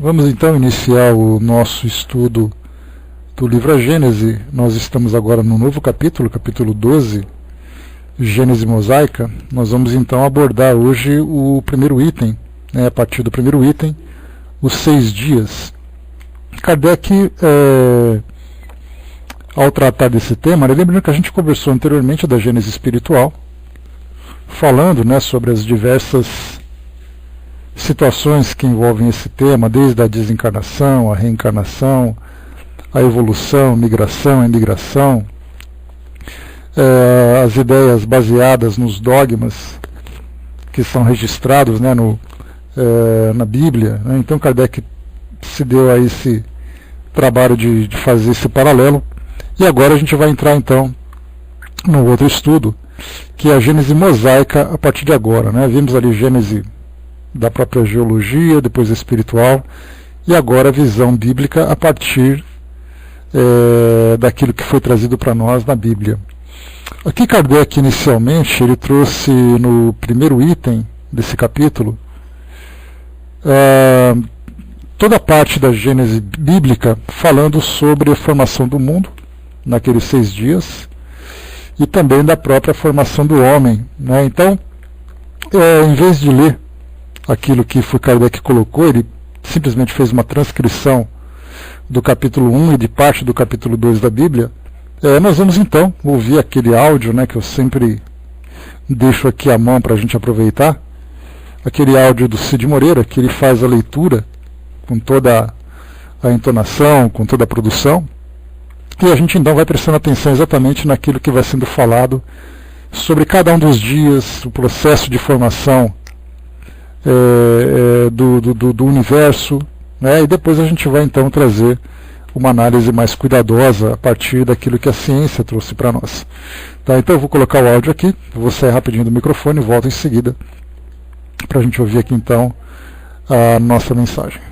Vamos então iniciar o nosso estudo do livro A Gênese. Nós estamos agora no novo capítulo, capítulo 12, Gênese Mosaica. Nós vamos então abordar hoje o primeiro item, a partir do primeiro item, os 6 dias. Kardec, ao tratar desse tema, lembrando que a gente conversou anteriormente da Gênese espiritual, falando sobre as diversas situações que envolvem esse tema, desde a desencarnação, a reencarnação, a evolução, migração, imigração, as ideias baseadas nos dogmas que são registrados na Bíblia. Então Kardec se deu a esse trabalho de fazer esse paralelo, e agora a gente vai entrar então no outro estudo, que é a Gênese mosaica a partir de agora. Vimos ali Gênese da própria geologia, depois a espiritual, e agora a visão bíblica a partir daquilo que foi trazido para nós na Bíblia. Aqui Kardec inicialmente ele trouxe no primeiro item desse capítulo toda a parte da Gênese bíblica falando sobre a formação do mundo naqueles 6 dias e também da própria formação do homem. Então, em vez de ler aquilo que Kardec colocou, ele simplesmente fez uma transcrição do capítulo 1 e de parte do capítulo 2 da Bíblia. Nós vamos então ouvir aquele áudio que eu sempre deixo aqui à mão para a gente aproveitar, aquele áudio do Cid Moreira, que ele faz a leitura com toda a entonação, com toda a produção, e a gente então vai prestando atenção exatamente naquilo que vai sendo falado sobre cada um dos dias, o processo de formação do universo, e depois a gente vai então trazer uma análise mais cuidadosa a partir daquilo que a ciência trouxe para nós. Tá, então eu vou colocar o áudio aqui, vou sair rapidinho do microfone e volto em seguida para a gente ouvir aqui então a nossa mensagem.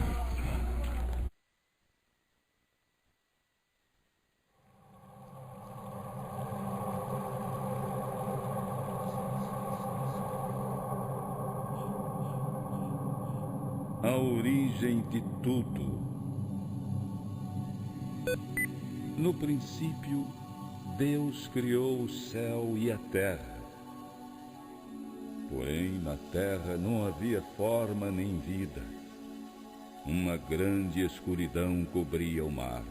A origem de tudo. No princípio, Deus criou o céu e a terra. Porém, na terra não havia forma nem vida. Uma grande escuridão cobria o mar.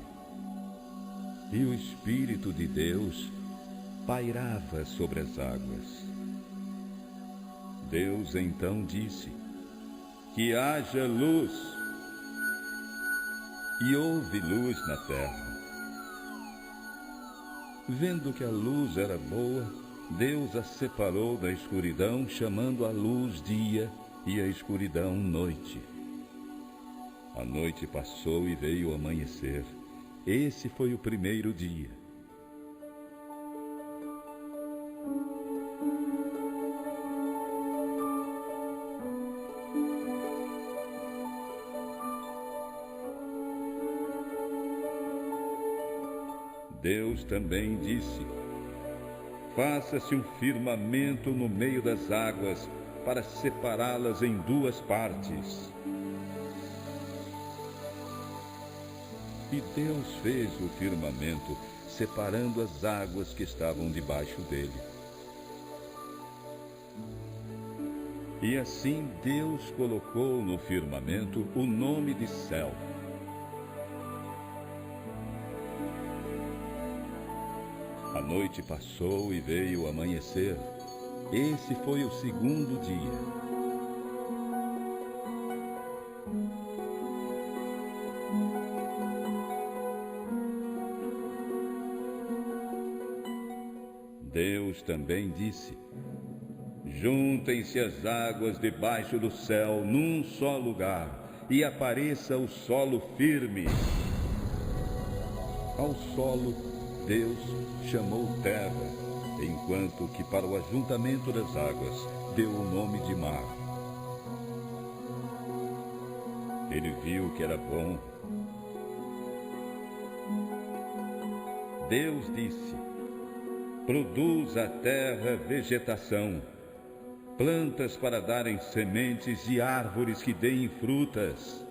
E o Espírito de Deus pairava sobre as águas. Deus então disse: que haja luz, e houve luz na terra. Vendo que a luz era boa, Deus a separou da escuridão, chamando a luz dia e a escuridão noite. A noite passou e veio o amanhecer. Esse foi o primeiro dia. Deus também disse: faça-se um firmamento no meio das águas para separá-las em 2 partes. E Deus fez o firmamento, separando as águas que estavam debaixo dele. E assim Deus colocou no firmamento o nome de céu. A noite passou e veio o amanhecer. Esse foi o segundo dia. Deus também disse: juntem-se as águas debaixo do céu num só lugar, e apareça o solo firme. Ao solo Deus chamou terra, enquanto que para o ajuntamento das águas deu o nome de mar. Ele viu que era bom. Deus disse: produz a terra vegetação, plantas para darem sementes e árvores que deem frutas.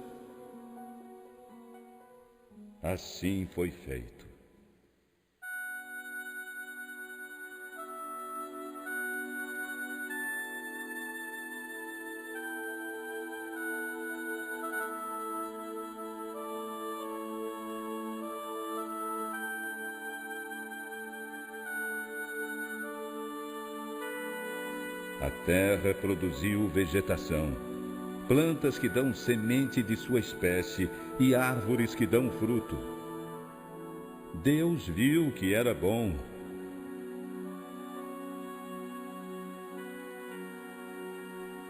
Assim foi feito. A terra produziu vegetação, plantas que dão semente de sua espécie e árvores que dão fruto. Deus viu que era bom.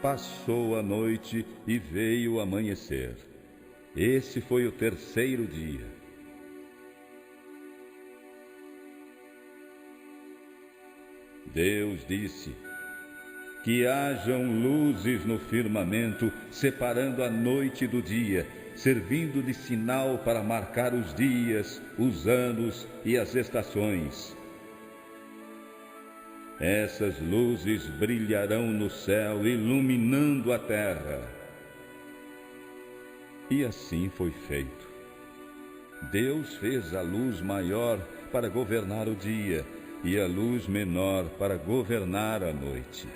Passou a noite e veio o amanhecer. Esse foi o terceiro dia. Deus disse: que hajam luzes no firmamento, separando a noite do dia, servindo de sinal para marcar os dias, os anos e as estações. Essas luzes brilharão no céu, iluminando a terra. E assim foi feito. Deus fez a luz maior para governar o dia e a luz menor para governar a noite.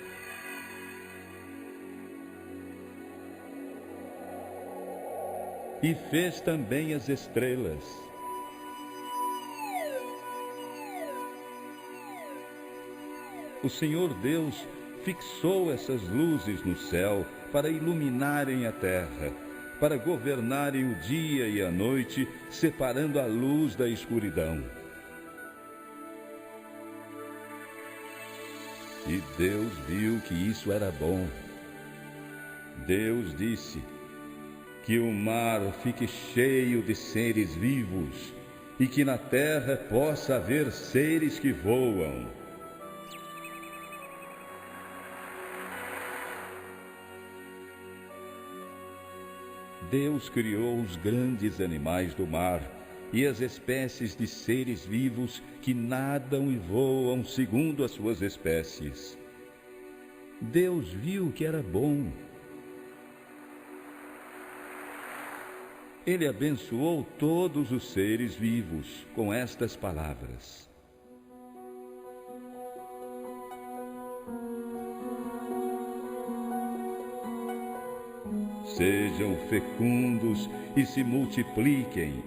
E fez também as estrelas. O Senhor Deus fixou essas luzes no céu para iluminarem a terra, para governarem o dia e a noite, separando a luz da escuridão. E Deus viu que isso era bom. Deus disse: que o mar fique cheio de seres vivos e que na terra possa haver seres que voam. Deus criou os grandes animais do mar e as espécies de seres vivos que nadam e voam segundo as suas espécies. Deus viu que era bom. Ele abençoou todos os seres vivos com estas palavras: sejam fecundos e se multipliquem,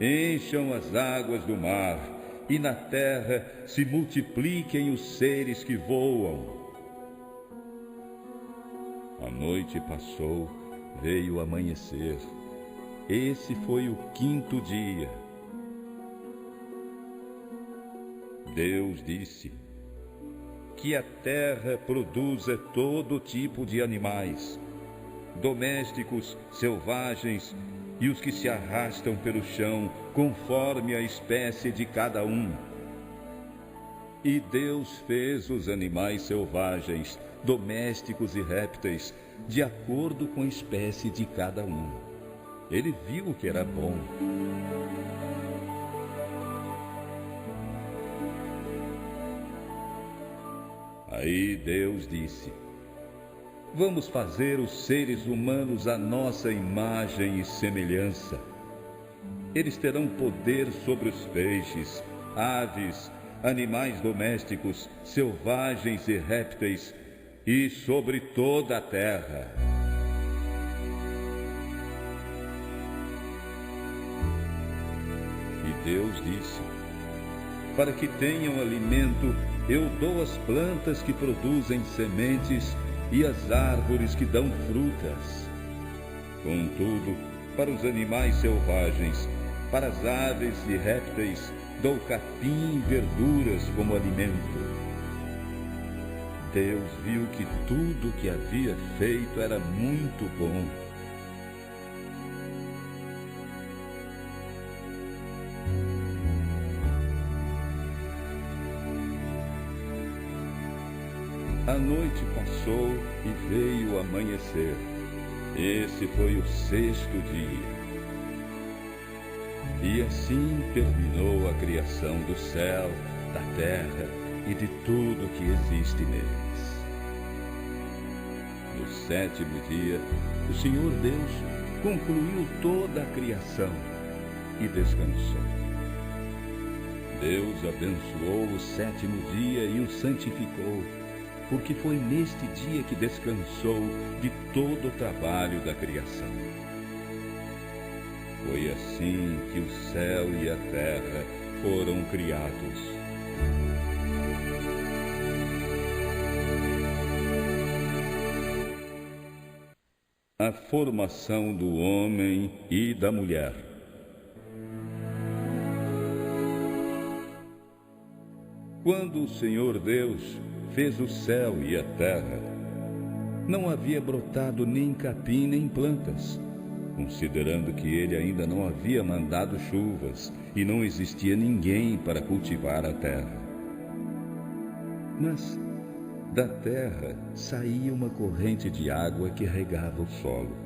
encham as águas do mar, e na terra se multipliquem os seres que voam. A noite passou, veio o amanhecer. Esse foi o quinto dia. Deus disse: que a terra produza todo tipo de animais, domésticos, selvagens e os que se arrastam pelo chão, conforme a espécie de cada um. E Deus fez os animais selvagens, domésticos e répteis, de acordo com a espécie de cada um. Ele viu que era bom. Aí Deus disse: vamos fazer os seres humanos à nossa imagem e semelhança. Eles terão poder sobre os peixes, aves, animais domésticos, selvagens e répteis, e sobre toda a terra. E Deus disse: para que tenham alimento, eu dou as plantas que produzem sementes e as árvores que dão frutas. Contudo, para os animais selvagens, para as aves e répteis, dou capim e verduras como alimento. Deus viu que tudo o que havia feito era muito bom. A noite passou e veio o amanhecer. Esse foi o sexto dia. E assim terminou a criação do céu, da terra e de tudo que existe neles. No sétimo dia, o Senhor Deus concluiu toda a criação. e descansou. Deus abençoou o sétimo dia e o santificou, porque foi neste dia que descansou de todo o trabalho da criação. Foi assim que o céu e a terra foram criados. A formação do homem e da mulher. Quando o Senhor Deus fez o céu e a terra, não havia brotado nem capim nem plantas, considerando que ele ainda não havia mandado chuvas e não existia ninguém para cultivar a terra. Mas da terra saía uma corrente de água que regava o solo.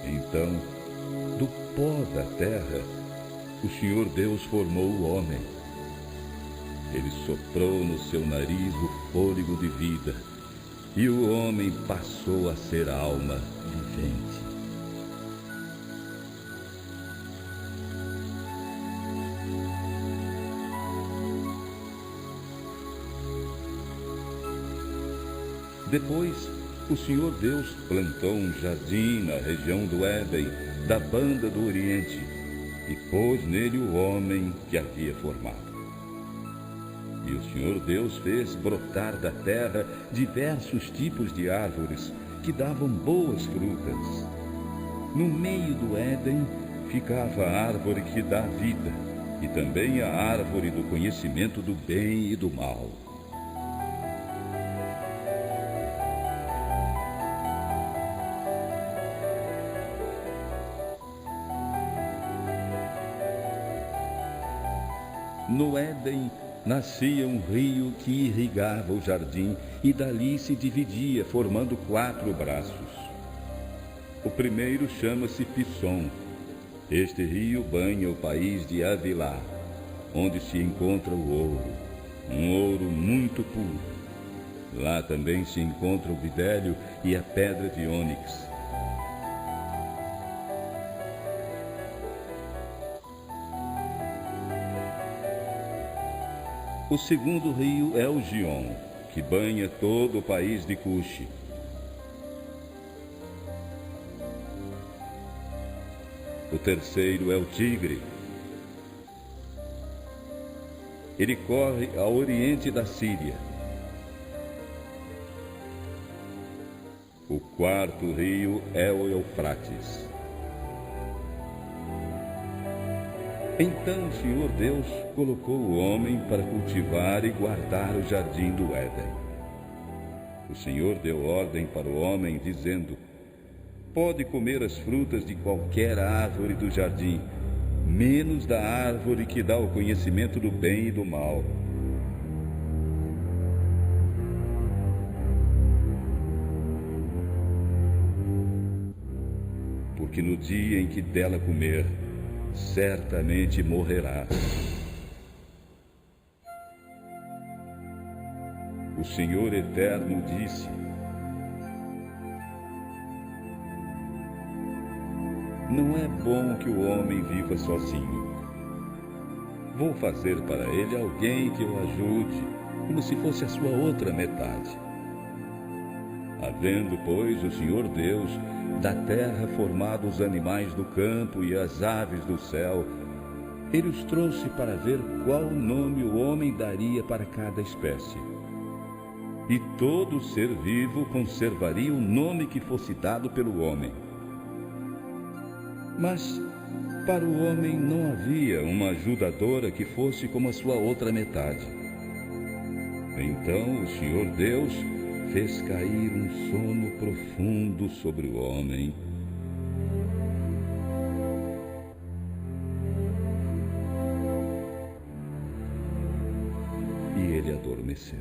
Então, do pó da terra, o Senhor Deus formou o homem. Ele soprou no seu nariz o fôlego de vida, e o homem passou a ser alma vivente. Depois, o Senhor Deus plantou um jardim na região do Éden, da banda do Oriente, e pôs nele o homem que havia formado. E o Senhor Deus fez brotar da terra diversos tipos de árvores que davam boas frutas. No meio do Éden ficava a árvore que dá vida, e também a árvore do conhecimento do bem e do mal. No Éden nascia um rio que irrigava o jardim e dali se dividia, formando 4 braços. O primeiro chama-se Pissom. Este rio banha o país de Havilá, onde se encontra o ouro, um ouro muito puro. Lá também se encontra o bidélio e a pedra de ônix. O segundo rio é o Gion, que banha todo o país de Cuxi. O terceiro é o Tigre. Ele corre ao oriente da Síria. O quarto rio é o Eufrates. Então o Senhor Deus colocou o homem para cultivar e guardar o jardim do Éden. O Senhor deu ordem para o homem, dizendo: pode comer as frutas de qualquer árvore do jardim, menos da árvore que dá o conhecimento do bem e do mal. Porque no dia em que dela comer, certamente morrerás. O Senhor Eterno disse: não é bom que o homem viva sozinho. Vou fazer para ele alguém que o ajude, como se fosse a sua outra metade. Havendo, pois, o Senhor Deus da terra formado os animais do campo e as aves do céu, ele os trouxe para ver qual nome o homem daria para cada espécie. E todo ser vivo conservaria o nome que fosse dado pelo homem. Mas para o homem não havia uma ajudadora que fosse como a sua outra metade. Então o Senhor Deus fez cair um sono profundo sobre o homem. E ele adormeceu.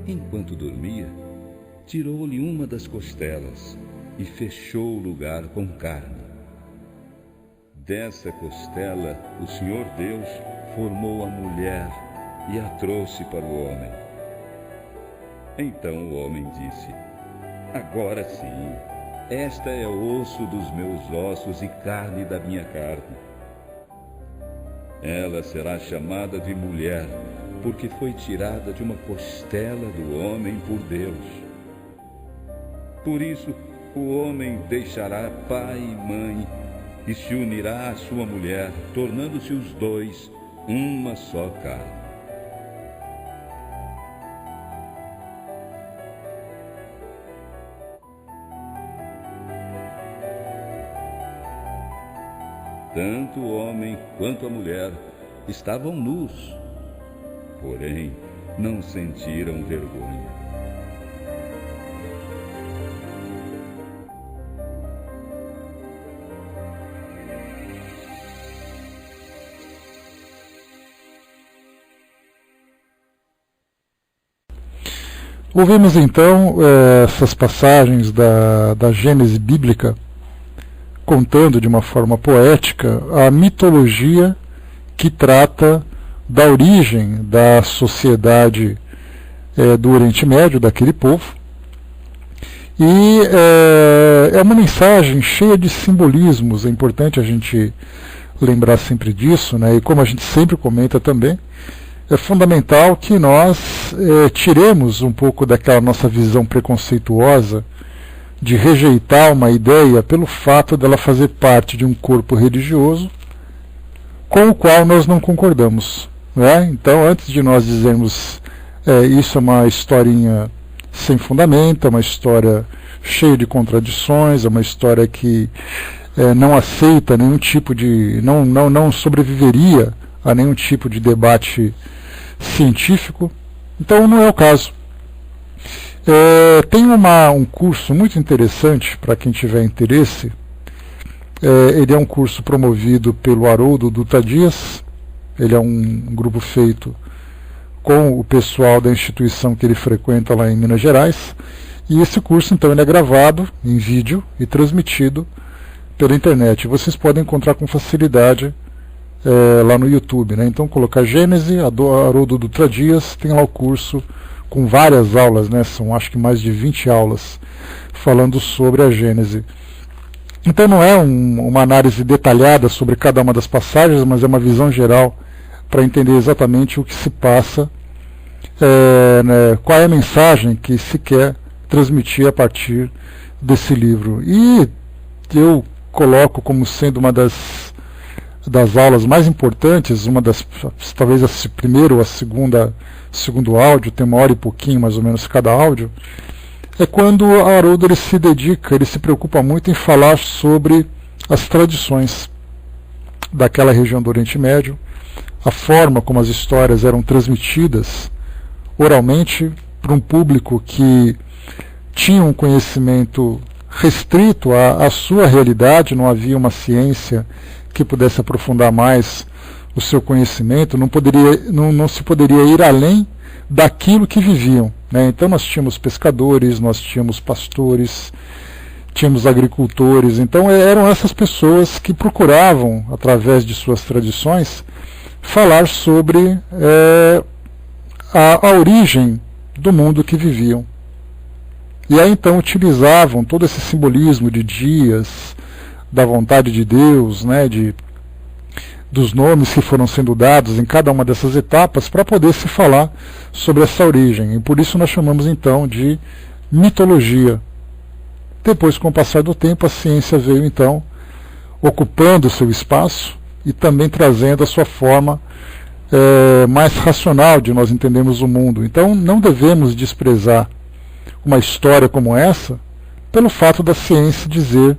Enquanto dormia, tirou-lhe uma das costelas e fechou o lugar com carne. Dessa costela, o Senhor Deus formou a mulher e a trouxe para o homem. Então o homem disse: agora sim, esta é osso dos meus ossos e carne da minha carne. Ela será chamada de mulher, porque foi tirada de uma costela do homem por Deus. Por isso, o homem deixará pai e mãe e se unirá à sua mulher, tornando-se os dois uma só carne. Tanto o homem quanto a mulher estavam nus, porém não sentiram vergonha. Ouvimos então essas passagens da Gênese bíblica, contando de uma forma poética a mitologia que trata da origem da sociedade do Oriente Médio, daquele povo. E é uma mensagem cheia de simbolismos, é importante a gente lembrar sempre disso, né? E como a gente sempre comenta também, é fundamental que nós tiremos um pouco daquela nossa visão preconceituosa de rejeitar uma ideia pelo fato dela fazer parte de um corpo religioso com o qual nós não concordamos, né? Então, antes de nós dizermos isso é uma historinha sem fundamento, é uma história cheia de contradições, é uma história que não aceita nenhum tipo de... não sobreviveria a nenhum tipo de debate científico, então não é o caso. Tem um curso muito interessante para quem tiver interesse. Ele é um curso promovido pelo Haroldo Dutra Dias. Ele é um grupo feito com o pessoal da instituição que ele frequenta lá em Minas Gerais. E esse curso, então, ele é gravado em vídeo e transmitido pela internet. Vocês podem encontrar com facilidade lá no YouTube, né? Então, colocar Gênese, Haroldo Dutra Dias, tem lá o curso com várias aulas, né? São acho que mais de 20 aulas falando sobre a Gênese. Então não é uma análise detalhada sobre cada uma das passagens, mas é uma visão geral para entender exatamente o que se passa, né, qual é a mensagem que se quer transmitir a partir desse livro. E eu coloco como sendo uma das aulas mais importantes, talvez a primeira ou a segundo áudio, tem 1 hora e pouquinho mais ou menos cada áudio, é quando o Haroldo ele se preocupa muito em falar sobre as tradições daquela região do Oriente Médio, a forma como as histórias eram transmitidas oralmente para um público que tinha um conhecimento restrito à sua realidade, não havia uma ciência que pudesse aprofundar mais o seu conhecimento, não se poderia ir além daquilo que viviam, né? Então nós tínhamos pescadores, nós tínhamos pastores, tínhamos agricultores, então eram essas pessoas que procuravam, através de suas tradições, falar sobre a origem do mundo que viviam. E aí então utilizavam todo esse simbolismo de dias, da vontade de Deus, né, dos nomes que foram sendo dados em cada uma dessas etapas para poder se falar sobre essa origem. E por isso nós chamamos então de mitologia. Depois, com o passar do tempo, a ciência veio então ocupando o seu espaço e também trazendo a sua forma mais racional de nós entendermos o mundo. Então não devemos desprezar uma história como essa pelo fato da ciência dizer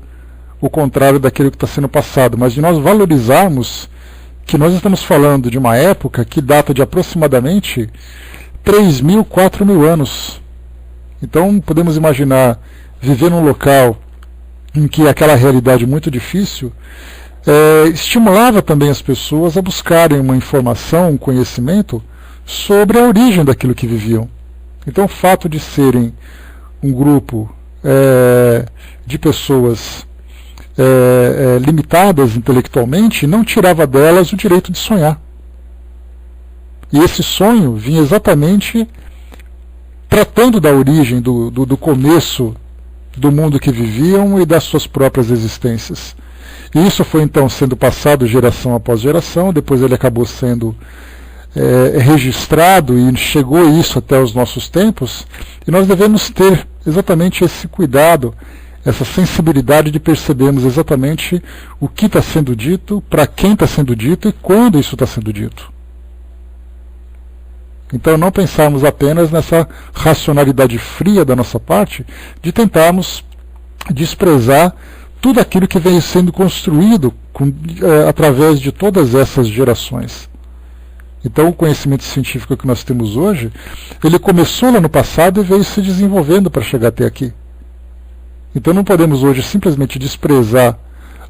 o contrário daquilo que está sendo passado, mas de nós valorizarmos que nós estamos falando de uma época que data de aproximadamente 3.000, 4.000 anos. Então podemos imaginar viver num local em que aquela realidade muito difícil estimulava também as pessoas a buscarem uma informação, um conhecimento sobre a origem daquilo que viviam. Então o fato de serem um grupo de pessoas limitadas intelectualmente, não tirava delas o direito de sonhar. E esse sonho vinha exatamente tratando da origem, do começo do mundo que viviam e das suas próprias existências. E isso foi então sendo passado geração após geração, depois ele acabou sendo registrado e chegou isso até os nossos tempos, e nós devemos ter exatamente esse cuidado, essa sensibilidade de percebermos exatamente o que está sendo dito, para quem está sendo dito e quando isso está sendo dito. Então não pensarmos apenas nessa racionalidade fria da nossa parte, de tentarmos desprezar tudo aquilo que vem sendo construído através de todas essas gerações. Então o conhecimento científico que nós temos hoje, ele começou lá no passado e veio se desenvolvendo para chegar até aqui. Então não podemos hoje simplesmente desprezar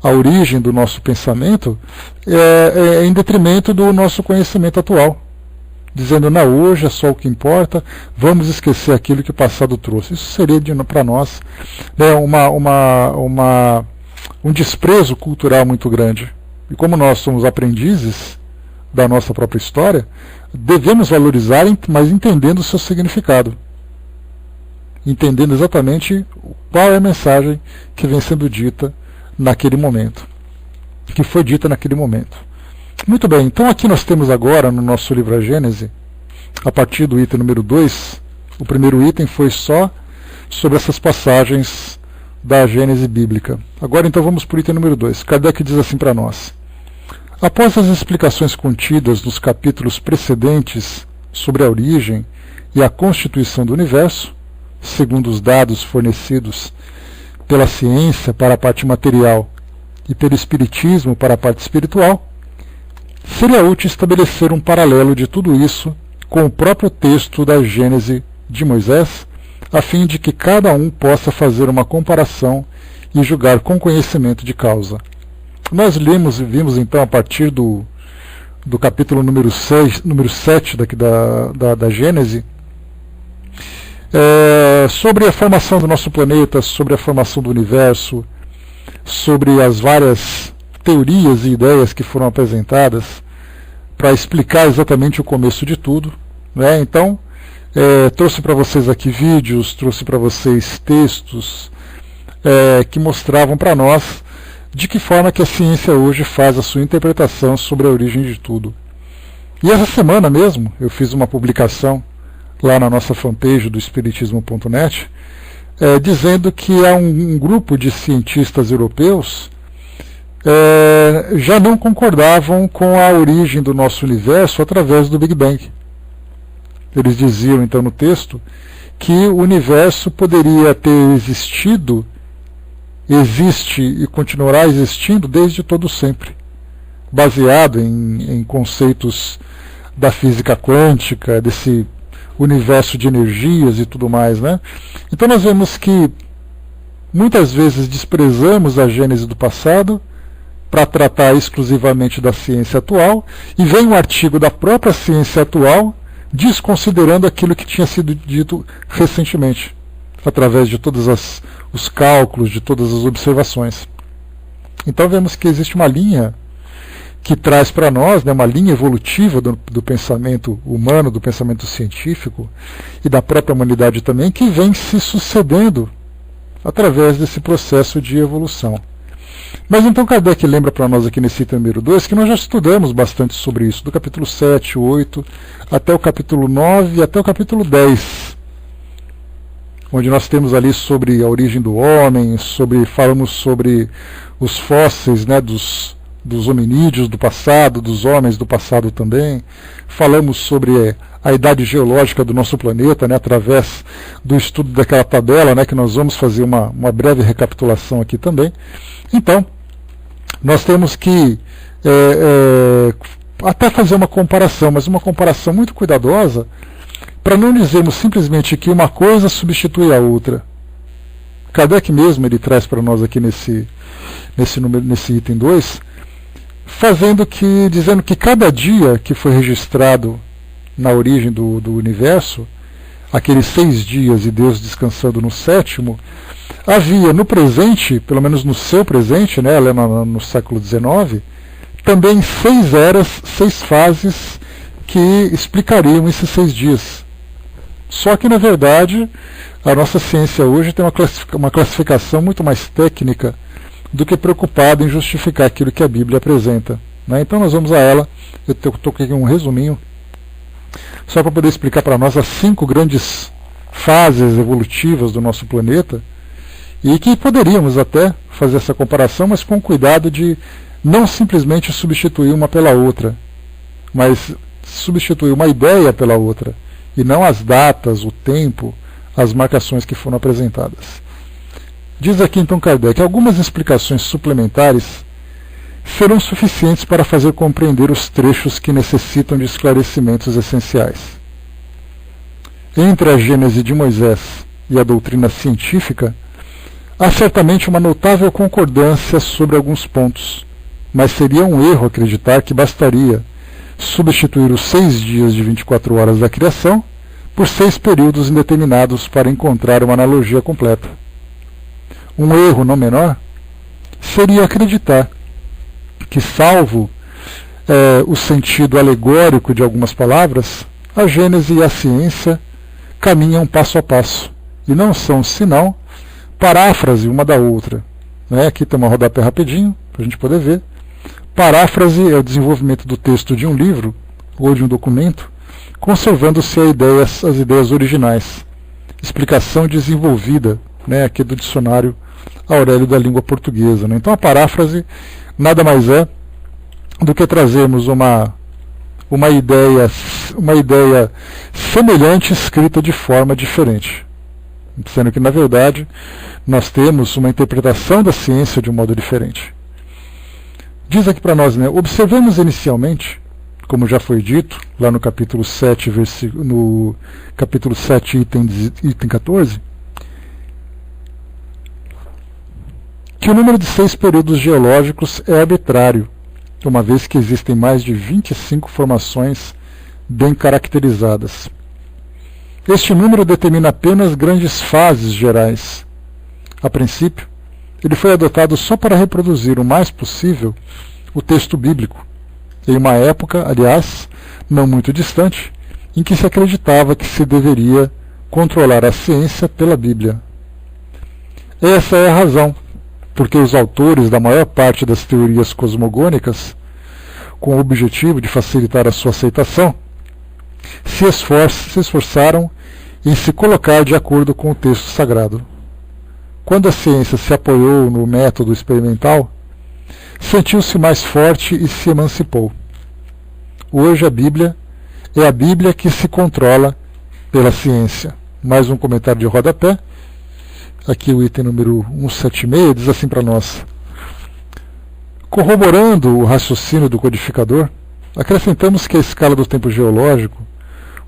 a origem do nosso pensamento em detrimento do nosso conhecimento atual, dizendo, não, hoje é só o que importa, vamos esquecer aquilo que o passado trouxe. Isso seria para nós um desprezo cultural muito grande. E como nós somos aprendizes da nossa própria história, devemos valorizar, mas entendendo o seu significado. Entendendo exatamente qual é a mensagem que vem sendo dita naquele momento. Que foi dita naquele momento. Muito bem, então aqui nós temos agora no nosso livro A Gênese, a partir do item número 2, o primeiro item foi só sobre essas passagens da Gênese bíblica. Agora então vamos para o item número 2. Kardec diz assim para nós: após as explicações contidas nos capítulos precedentes sobre a origem e a constituição do universo, segundo os dados fornecidos pela ciência para a parte material e pelo espiritismo para a parte espiritual, seria útil estabelecer um paralelo de tudo isso com o próprio texto da Gênese de Moisés, a fim de que cada um possa fazer uma comparação e julgar com conhecimento de causa. Nós vimos então a partir do capítulo número 7 da Gênese, sobre a formação do nosso planeta, sobre a formação do universo, sobre as várias teorias e ideias que foram apresentadas para explicar exatamente o começo de tudo, né? Então, trouxe para vocês aqui vídeos, trouxe para vocês textos que mostravam para nós de que forma que a ciência hoje faz a sua interpretação sobre a origem de tudo. E essa semana mesmo eu fiz uma publicação lá na nossa fanpage do Espiritismo.net, dizendo que há um grupo de cientistas europeus já não concordavam com a origem do nosso universo através do Big Bang. Eles diziam então no texto que o universo poderia ter existido, existe e continuará existindo desde todo sempre, baseado em conceitos da física quântica, desse universo de energias e tudo mais, né? Então nós vemos que muitas vezes desprezamos a Gênese do passado para tratar exclusivamente da ciência atual, e vem um artigo da própria ciência atual desconsiderando aquilo que tinha sido dito recentemente, através de todos os cálculos, de todas as observações. Então vemos que existe uma linha que traz para nós, né, uma linha evolutiva do pensamento humano, do pensamento científico e da própria humanidade também, que vem se sucedendo através desse processo de evolução. Mas então Kardec lembra para nós aqui nesse item número 2 que nós já estudamos bastante sobre isso, do capítulo 7, 8, até o capítulo 9 e até o capítulo 10, onde nós temos ali sobre a origem do homem, falamos sobre os fósseis, né, dos hominídeos do passado, dos homens do passado também. Falamos sobre a idade geológica do nosso planeta, né, através do estudo daquela tabela, né, que nós vamos fazer uma breve recapitulação aqui também. Então, nós temos que até fazer uma comparação, mas uma comparação muito cuidadosa, para não dizermos simplesmente que uma coisa substitui a outra. Kardec mesmo ele traz para nós aqui nesse item 2, dizendo que cada dia que foi registrado na origem do universo, aqueles 6 dias e Deus descansando no 7º, havia no presente, pelo menos no seu presente, né, lá no século XIX, também 6 eras, 6 fases que explicariam esses 6 dias. Só que, na verdade, a nossa ciência hoje tem uma classificação muito mais técnica do que preocupada em justificar aquilo que a Bíblia apresenta, né? Então nós vamos a ela. Eu estou aqui um resuminho, só para poder explicar para nós as 5 grandes fases evolutivas do nosso planeta, e que poderíamos até fazer essa comparação, mas com cuidado de não simplesmente substituir uma pela outra, mas substituir uma ideia pela outra, e não as datas, o tempo, as marcações que foram apresentadas. Diz aqui então Kardec: algumas explicações suplementares serão suficientes para fazer compreender os trechos que necessitam de esclarecimentos essenciais. Entre a Gênese de Moisés e a doutrina científica, há certamente uma notável concordância sobre alguns pontos, mas seria um erro acreditar que bastaria substituir os 6 dias de 24 horas da criação por 6 períodos indeterminados para encontrar uma analogia completa. Um erro não menor seria acreditar que, salvo o sentido alegórico de algumas palavras, a Gênese e a ciência caminham passo a passo, e não são senão paráfrase uma da outra. Aqui tem uma rodapé rapidinho, para a gente poder ver. Paráfrase é o desenvolvimento do texto de um livro ou de um documento, conservando-se as ideias originais. Explicação desenvolvida, aqui do dicionário Aurélio da língua portuguesa. Então a paráfrase nada mais é do que trazermos uma ideia semelhante escrita de forma diferente, sendo que na verdade nós temos uma interpretação da ciência de um modo diferente. Diz aqui para nós, observemos inicialmente, como já foi dito lá no capítulo 7, item 14, que o número de 6 períodos geológicos é arbitrário, uma vez que existem mais de 25 formações bem caracterizadas. Este número determina apenas grandes fases gerais. A princípio, ele foi adotado só para reproduzir o mais possível o texto bíblico, em uma época, aliás, não muito distante, em que se acreditava que se deveria controlar a ciência pela Bíblia. Essa é a razão porque os autores da maior parte das teorias cosmogônicas, com o objetivo de facilitar a sua aceitação, se esforçaram em se colocar de acordo com o texto sagrado. Quando a ciência se apoiou no método experimental, sentiu-se mais forte e se emancipou. Hoje a Bíblia é a Bíblia que se controla pela ciência. Mais um comentário de rodapé. Aqui o item número 176 diz assim para nós: corroborando o raciocínio do codificador, acrescentamos que a escala do tempo geológico,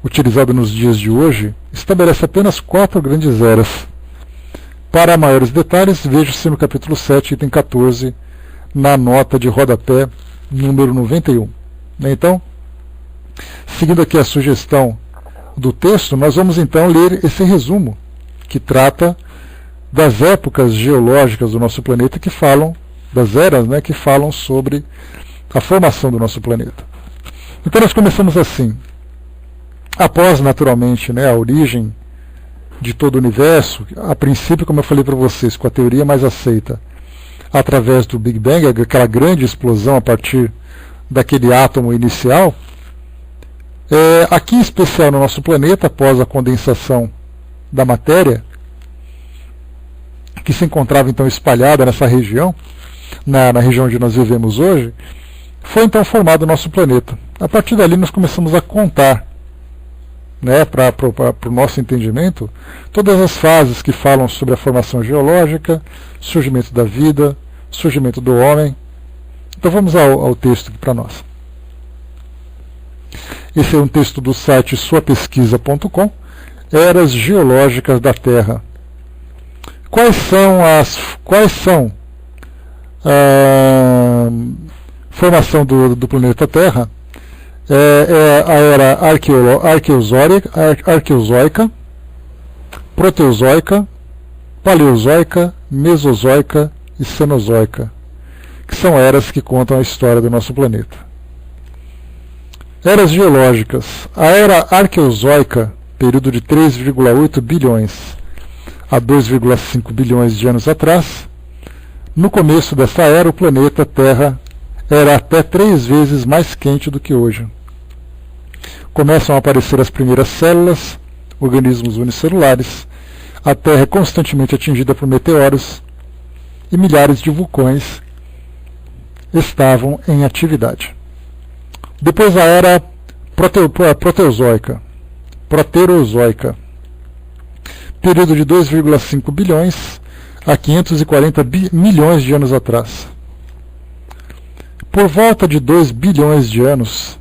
utilizada nos dias de hoje, estabelece apenas 4 grandes eras. Para maiores detalhes, veja-se no capítulo 7, item 14, na nota de rodapé número 91. Então, seguindo aqui a sugestão do texto, nós vamos então ler esse resumo, que trata das épocas geológicas do nosso planeta, que falam, das eras, que falam sobre a formação do nosso planeta. Então nós começamos assim. Após, naturalmente, a origem de todo o universo, a princípio, como eu falei para vocês, com a teoria mais aceita, através do Big Bang, aquela grande explosão a partir daquele átomo inicial, aqui em especial no nosso planeta, após a condensação da matéria, que se encontrava então espalhada nessa região, na região onde nós vivemos hoje, foi então formado o nosso planeta. A partir dali nós começamos a contar, para o nosso entendimento, todas as fases que falam sobre a formação geológica, surgimento da vida, surgimento do homem. Então vamos ao texto aqui para nós. Esse é um texto do site suapesquisa.com, Eras Geológicas da Terra. Quais são a formação do planeta Terra? É a era arqueozoica, proteuzoica, Paleozoica, Mesozoica e Cenozoica, que são eras que contam a história do nosso planeta. Eras geológicas. A era Arqueozoica, período de 3,8 bilhões a 2,5 bilhões de anos atrás. No começo dessa era, o planeta Terra era até 3 vezes mais quente do que hoje. Começam a aparecer as primeiras células, organismos unicelulares, a Terra é constantemente atingida por meteoros e milhares de vulcões estavam em atividade. Depois a era Proterozoica, período de 2,5 bilhões a 540 milhões de anos atrás. Por volta de 2 bilhões de anos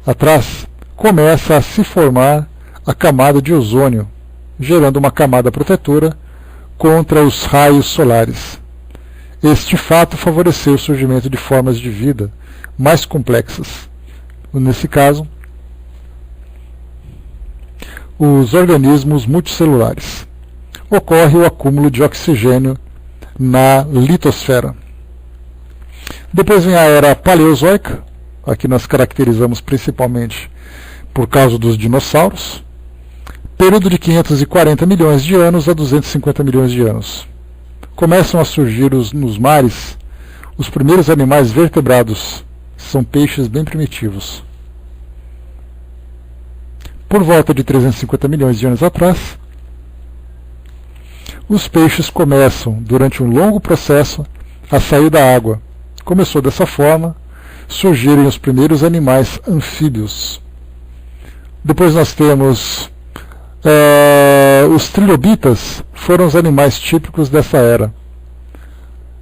atrás, começa a se formar a camada de ozônio, gerando uma camada protetora contra os raios solares. Este fato favoreceu o surgimento de formas de vida mais complexas. Nesse caso, os organismos multicelulares. Ocorre o acúmulo de oxigênio na litosfera. Depois vem a era Paleozoica. Aqui nós caracterizamos principalmente por causa dos dinossauros. Período de 540 milhões de anos a 250 milhões de anos. Começam a surgir nos mares os primeiros animais vertebrados. São peixes bem primitivos. Por volta de 350 milhões de anos atrás, os peixes começam, durante um longo processo, a sair da água. Começou dessa forma surgirem os primeiros animais anfíbios. Depois nós temos os trilobitas, foram os animais típicos dessa era.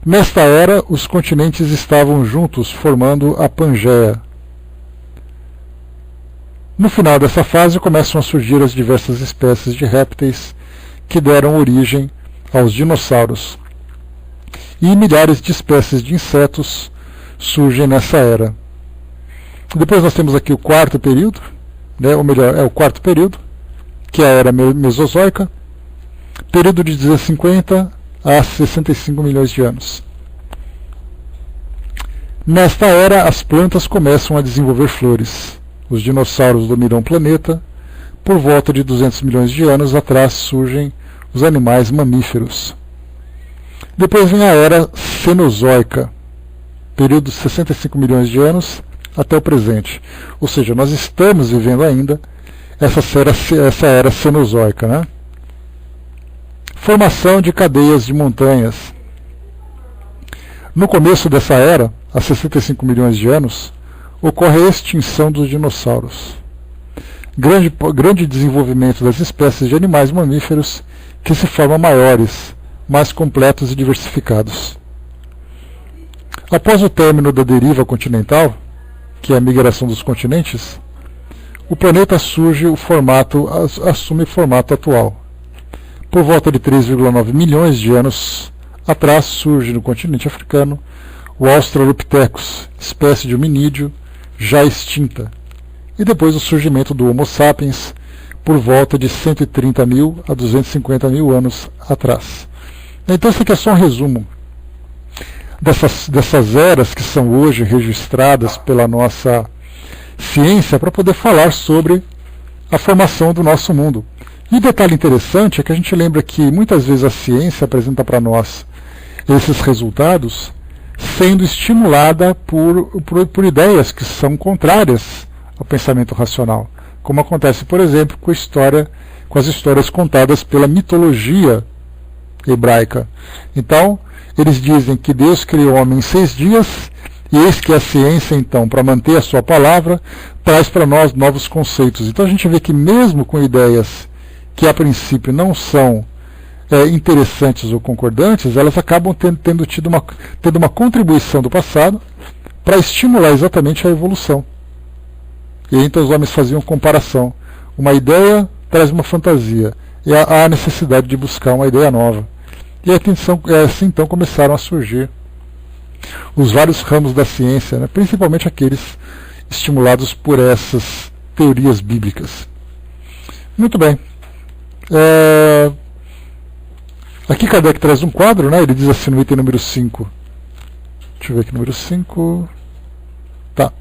Nesta era, os continentes estavam juntos, formando a Pangeia. No final dessa fase, começam a surgir as diversas espécies de répteis que deram origem aos dinossauros. E milhares de espécies de insetos surgem nessa era. Depois nós temos aqui o quarto período, ou melhor, é o quarto período, que é a era Mesozoica, período de 250 a 65 milhões de anos. Nesta era, as plantas começam a desenvolver flores. Os dinossauros dominam o planeta. Por volta de 200 milhões de anos atrás surgem os animais mamíferos. Depois vem a era Cenozoica, período de 65 milhões de anos até o presente. Ou seja, nós estamos vivendo ainda essa era Cenozoica, né? Formação de cadeias de montanhas. No começo dessa era, há 65 milhões de anos, ocorre a extinção dos dinossauros. Grande desenvolvimento das espécies de animais mamíferos que se formam maiores, mais completos e diversificados. Após o término da deriva continental, que é a migração dos continentes, o planeta assume o formato atual. Por volta de 3,9 milhões de anos atrás, surge no continente africano o Australopithecus, espécie de hominídeo já extinta, e depois o surgimento do Homo sapiens por volta de 130 mil a 250 mil anos atrás. Então isso aqui é só um resumo dessas eras que são hoje registradas pela nossa ciência para poder falar sobre a formação do nosso mundo. E um detalhe interessante é que a gente lembra que muitas vezes a ciência apresenta para nós esses resultados sendo estimulada por ideias que são contrárias ao pensamento racional, como acontece, por exemplo, com as histórias contadas pela mitologia hebraica. Então, eles dizem que Deus criou o homem em 6 dias, e eis que a ciência, então, para manter a sua palavra, traz para nós novos conceitos. Então a gente vê que mesmo com ideias que a princípio não são interessantes ou concordantes, elas acabam tendo uma contribuição do passado para estimular exatamente a evolução. E aí, então os homens faziam comparação. Uma ideia traz uma fantasia, e há a necessidade de buscar uma ideia nova. E assim então começaram a surgir os vários ramos da ciência, né, principalmente aqueles estimulados por essas teorias bíblicas. Muito bem. Aqui Kardec traz um quadro, né? Ele diz assim no item número 5. Deixa eu ver aqui, número 5. Tá,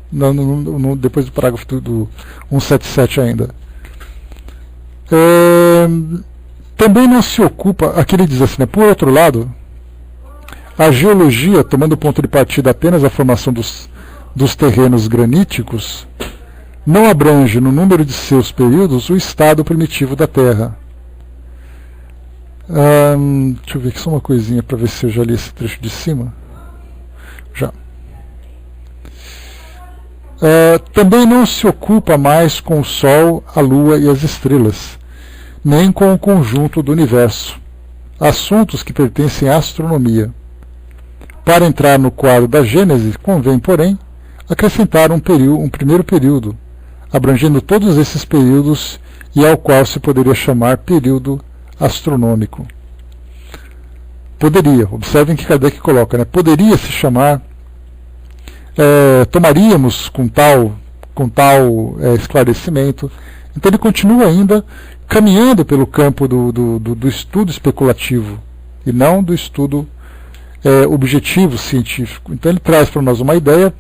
depois do parágrafo do 177 ainda. Também não se ocupa, aqui ele diz assim, né? Por outro lado, a geologia, tomando ponto de partida apenas a formação dos terrenos graníticos, não abrange no número de seus períodos o estado primitivo da Terra. Deixa eu ver aqui só uma coisinha para ver se eu já li esse trecho de cima. Já. Também não se ocupa mais com o Sol, a Lua e as estrelas, nem com o conjunto do universo, assuntos que pertencem à astronomia. Para entrar no quadro da Gênese, convém, porém, acrescentar um primeiro período, abrangendo todos esses períodos e ao qual se poderia chamar período astronômico. Poderia, observem que Kardec coloca, né? Poderia se chamar, tomaríamos com tal esclarecimento. Então ele continua ainda caminhando pelo campo do estudo especulativo e não do estudo objetivo científico. Então ele traz para nós uma ideia,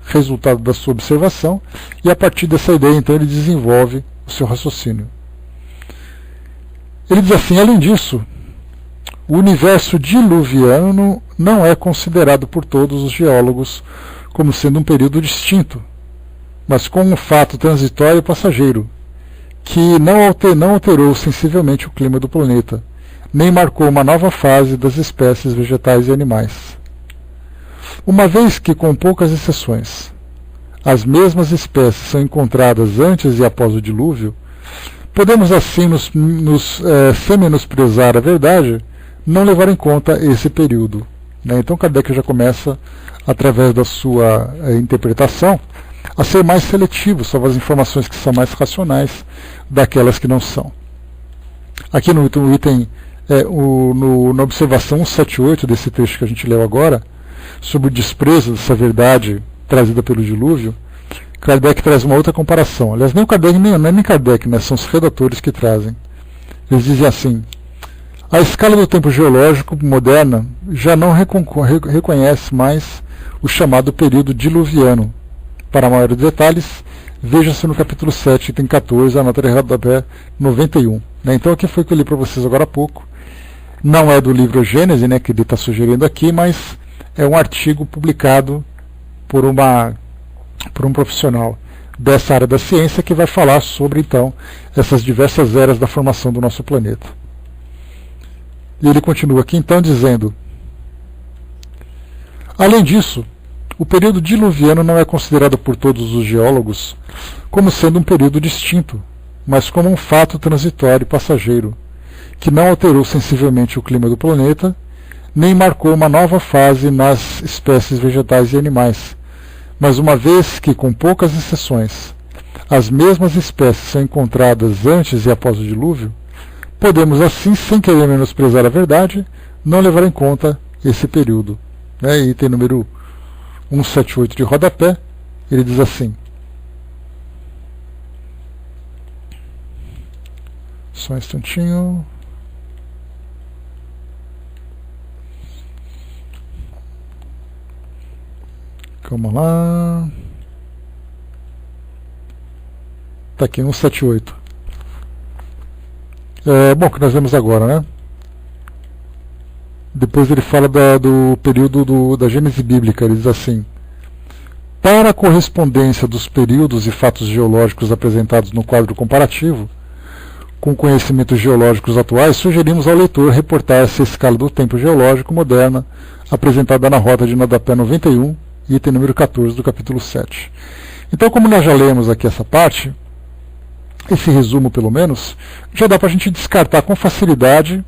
resultado da sua observação, e a partir dessa ideia então ele desenvolve o seu raciocínio. Ele diz assim: além disso, o universo diluviano não é considerado por todos os geólogos como sendo um período distinto, mas como um fato transitório e passageiro, que não alterou sensivelmente o clima do planeta, nem marcou uma nova fase das espécies vegetais e animais. Uma vez que, com poucas exceções, as mesmas espécies são encontradas antes e após o dilúvio, podemos assim, sem menosprezar a verdade, não levar em conta esse período. Então Kardec já começa, através da sua interpretação, a ser mais seletivo sobre as informações que são mais racionais daquelas que não são. Aqui no item, na observação 178 desse trecho que a gente leu agora, sobre o desprezo dessa verdade trazida pelo dilúvio, Kardec traz uma outra comparação. Aliás, nem o Kardec, não é nem Kardec, né? São os redatores que trazem. Eles dizem assim: a escala do tempo geológico moderna já não reconhece mais o chamado período diluviano. Para maiores detalhes, veja-se no capítulo 7, item 14, a nota de rodapé 91. Então aqui foi o que eu li para vocês agora há pouco. Não é do livro Gênese, né, que ele está sugerindo aqui, mas é um artigo publicado por um profissional dessa área da ciência que vai falar sobre, então, essas diversas eras da formação do nosso planeta. E ele continua aqui, então, dizendo: além disso, o período diluviano não é considerado por todos os geólogos como sendo um período distinto, mas como um fato transitório e passageiro, que não alterou sensivelmente o clima do planeta, nem marcou uma nova fase nas espécies vegetais e animais, mas uma vez que, com poucas exceções, as mesmas espécies são encontradas antes e após o dilúvio, podemos assim, sem querer menosprezar a verdade, não levar em conta esse período. Item número 178 de rodapé, ele diz assim: só um instantinho. Vamos lá. Está aqui, 178. Bom, que nós vemos agora, né? Depois ele fala do período da Gênese bíblica. Ele diz assim: para a correspondência dos períodos e fatos geológicos apresentados no quadro comparativo, com conhecimentos geológicos atuais, sugerimos ao leitor reportar essa escala do tempo geológico moderna, apresentada na rota de rodapé 91, item número 14 do capítulo 7. Então, como nós já lemos aqui essa parte, esse resumo pelo menos, já dá para a gente descartar com facilidade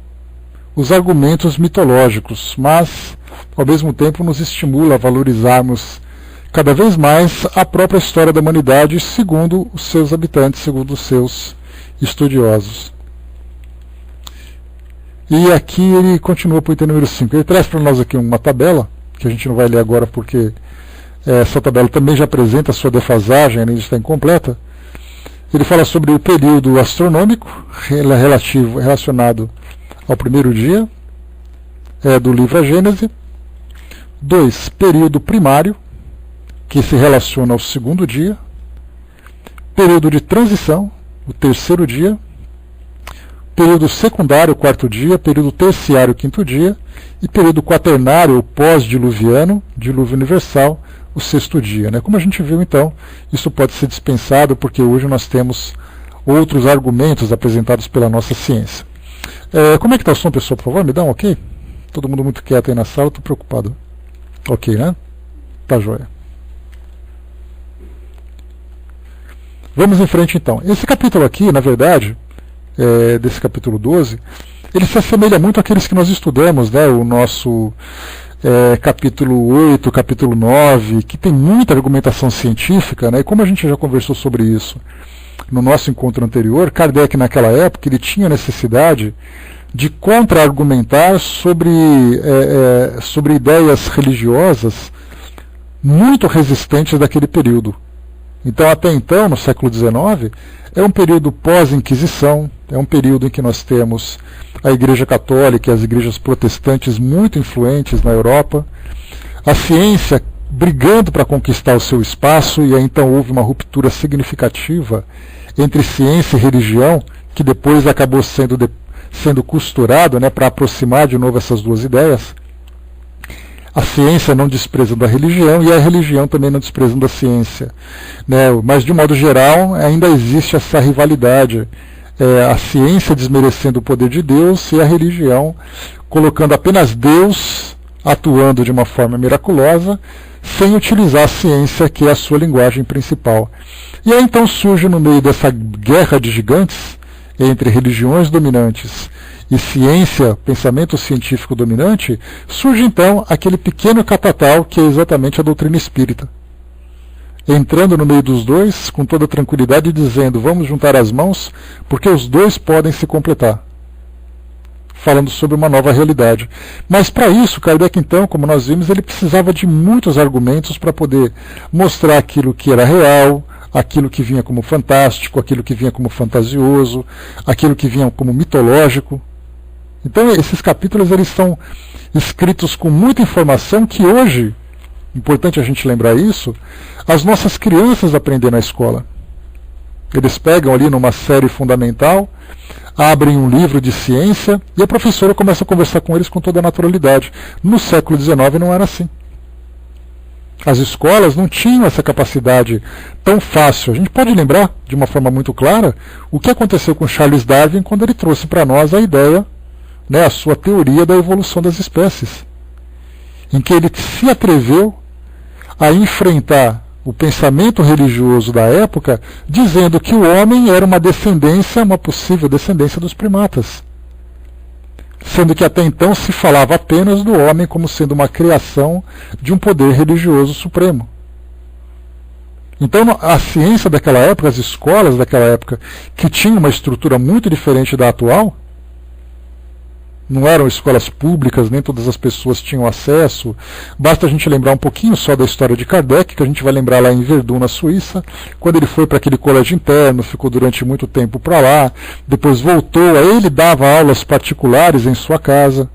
os argumentos mitológicos, mas ao mesmo tempo nos estimula a valorizarmos cada vez mais a própria história da humanidade segundo os seus habitantes, segundo os seus estudiosos. E aqui ele continua para o item número 5. Ele traz para nós aqui uma tabela, que a gente não vai ler agora porque essa tabela também já apresenta a sua defasagem, ainda está incompleta. Ele fala sobre o período astronômico relacionado ao primeiro dia, do livro A Gênese. 2, período primário, que se relaciona ao segundo dia. Período de transição, o terceiro dia. Período secundário, o quarto dia. Período terciário, o quinto dia. E período quaternário, ou pós-diluviano, dilúvio universal, o sexto dia. Como a gente viu, então, isso pode ser dispensado, porque hoje nós temos outros argumentos apresentados pela nossa ciência. Como é que está o som, pessoal? Por favor, me dá um ok? Todo mundo muito quieto aí na sala, estou preocupado. Ok, né? Tá joia. Vamos em frente, então. Esse capítulo aqui, na verdade, desse capítulo 12, ele se assemelha muito àqueles que nós estudamos, né? O nosso capítulo 8, capítulo 9, que tem muita argumentação científica, né? E como a gente já conversou sobre isso no nosso encontro anterior, Kardec, naquela época, ele tinha necessidade de contra-argumentar sobre ideias religiosas muito resistentes daquele período. Então, até então, no século XIX, é um período pós-Inquisição, é um período em que nós temos a Igreja Católica e as igrejas protestantes muito influentes na Europa, a ciência brigando para conquistar o seu espaço, e aí então houve uma ruptura significativa entre ciência e religião, que depois acabou sendo costurado, para aproximar de novo essas duas ideias. A ciência não desprezando a religião e a religião também não desprezando a ciência. Mas, de modo geral, ainda existe essa rivalidade. A ciência desmerecendo o poder de Deus e a religião colocando apenas Deus atuando de uma forma miraculosa, sem utilizar a ciência, que é a sua linguagem principal. E aí então surge, no meio dessa guerra de gigantes entre religiões dominantes e ciência, pensamento científico dominante, surge então aquele pequeno catatal que é exatamente a doutrina espírita. Entrando no meio dos dois, com toda tranquilidade, dizendo: vamos juntar as mãos, porque os dois podem se completar. Falando sobre uma nova realidade. Mas para isso, Kardec, então, como nós vimos, ele precisava de muitos argumentos para poder mostrar aquilo que era real, aquilo que vinha como fantástico, aquilo que vinha como fantasioso, aquilo que vinha como mitológico. Então, esses capítulos eles são escritos com muita informação que hoje, importante a gente lembrar isso, as nossas crianças aprendem na escola. Eles pegam ali numa série fundamental, abrem um livro de ciência e a professora começa a conversar com eles com toda a naturalidade. No século XIX não era assim. As escolas não tinham essa capacidade tão fácil. A gente pode lembrar, de uma forma muito clara, o que aconteceu com Charles Darwin quando ele trouxe para nós a ideia, a sua teoria da evolução das espécies, em que ele se atreveu a enfrentar o pensamento religioso da época, dizendo que o homem era uma possível descendência dos primatas. Sendo que até então se falava apenas do homem como sendo uma criação de um poder religioso supremo. Então a ciência daquela época, as escolas daquela época, que tinham uma estrutura muito diferente da atual, não eram escolas públicas, nem todas as pessoas tinham acesso. Basta a gente lembrar um pouquinho só da história de Kardec, que a gente vai lembrar lá em Verdun, na Suíça, quando ele foi para aquele colégio interno, ficou durante muito tempo para lá, depois voltou, aí ele dava aulas particulares em sua casa,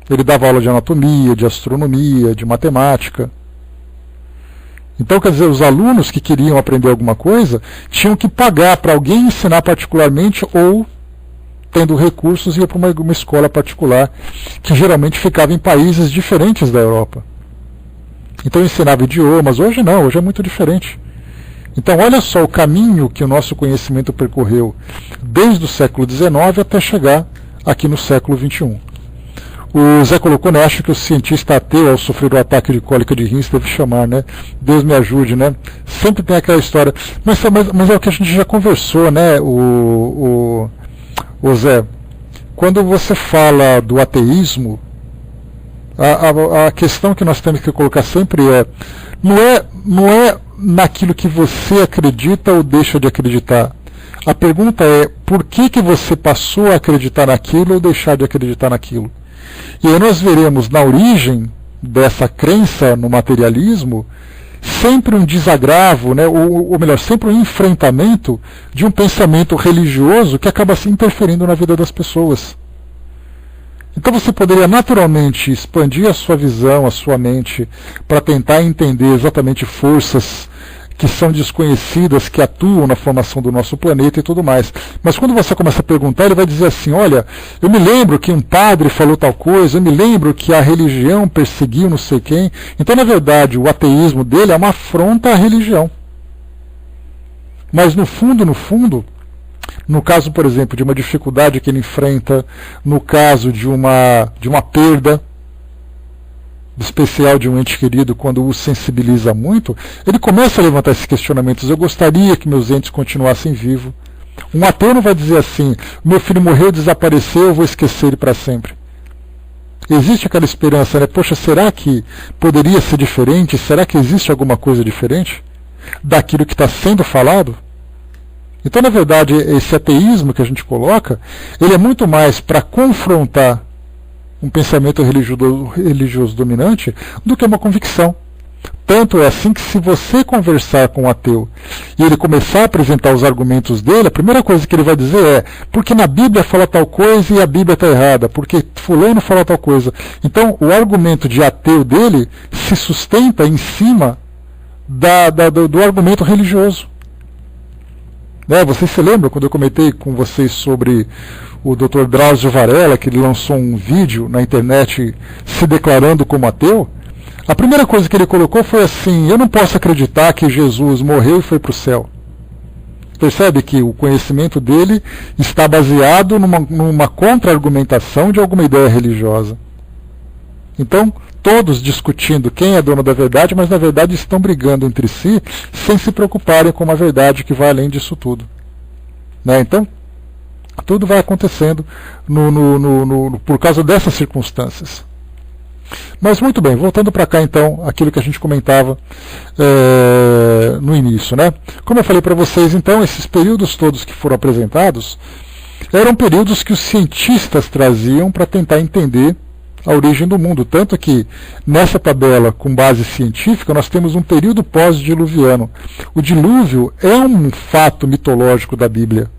ele dava aula de anatomia, de astronomia, de matemática. Então, quer dizer, os alunos que queriam aprender alguma coisa tinham que pagar para alguém ensinar particularmente, ou tendo recursos, ia para uma escola particular, que geralmente ficava em países diferentes da Europa. Então ensinava idiomas. Hoje não, hoje é muito diferente. Então olha só o caminho que o nosso conhecimento percorreu desde o século XIX até chegar aqui no século XXI. O Zé colocou, acho que o cientista ateu, ao sofrer o ataque de cólica de rins, deve chamar, Deus me ajude, Sempre tem aquela história. Mas é o que a gente já conversou, Ô Zé, quando você fala do ateísmo, a questão que nós temos que colocar sempre não é naquilo que você acredita ou deixa de acreditar. A pergunta é, por que você passou a acreditar naquilo ou deixar de acreditar naquilo? E aí nós veremos na origem dessa crença no materialismo sempre um desagravo, ou melhor, sempre um enfrentamento de um pensamento religioso que acaba se interferindo na vida das pessoas. Então você poderia naturalmente expandir a sua visão, a sua mente, para tentar entender exatamente forças que são desconhecidas, que atuam na formação do nosso planeta e tudo mais. Mas quando você começa a perguntar, ele vai dizer assim, olha, eu me lembro que um padre falou tal coisa, eu me lembro que a religião perseguiu não sei quem. Então, na verdade, o ateísmo dele é uma afronta à religião. Mas no fundo, no caso, por exemplo, de uma dificuldade que ele enfrenta, no caso de uma perda especial de um ente querido, quando o sensibiliza muito, ele começa a levantar esses questionamentos. Eu gostaria que meus entes continuassem vivos. Um ateu não vai dizer assim, meu filho morreu, desapareceu, eu vou esquecer ele para sempre. Existe aquela esperança, né? Poxa, será que poderia ser diferente? Será que existe alguma coisa diferente daquilo que está sendo falado? Então, na verdade, esse ateísmo que a gente coloca, ele é muito mais para confrontar um pensamento religioso dominante do que uma convicção. Tanto é assim que se você conversar com um ateu e ele começar a apresentar os argumentos dele, a primeira coisa que ele vai dizer é porque na Bíblia fala tal coisa e a Bíblia está errada, porque fulano fala tal coisa. Então o argumento de ateu dele se sustenta em cima do argumento religioso. Vocês se lembram quando eu comentei com vocês sobre o Dr. Drauzio Varela, que ele lançou um vídeo na internet se declarando como ateu? A primeira coisa que ele colocou foi assim, eu não posso acreditar que Jesus morreu e foi para o céu. Percebe que o conhecimento dele está baseado numa contra-argumentação de alguma ideia religiosa. Então, todos discutindo quem é dono da verdade, mas na verdade estão brigando entre si, sem se preocuparem com uma verdade que vai além disso tudo. Então, tudo vai acontecendo por causa dessas circunstâncias. Mas muito bem, voltando para cá então, aquilo que a gente comentava no início. Como eu falei para vocês, então, esses períodos todos que foram apresentados eram períodos que os cientistas traziam para tentar entender a origem do mundo. Tanto que nessa tabela com base científica nós temos um período pós-diluviano. O dilúvio é um fato mitológico da Bíblia.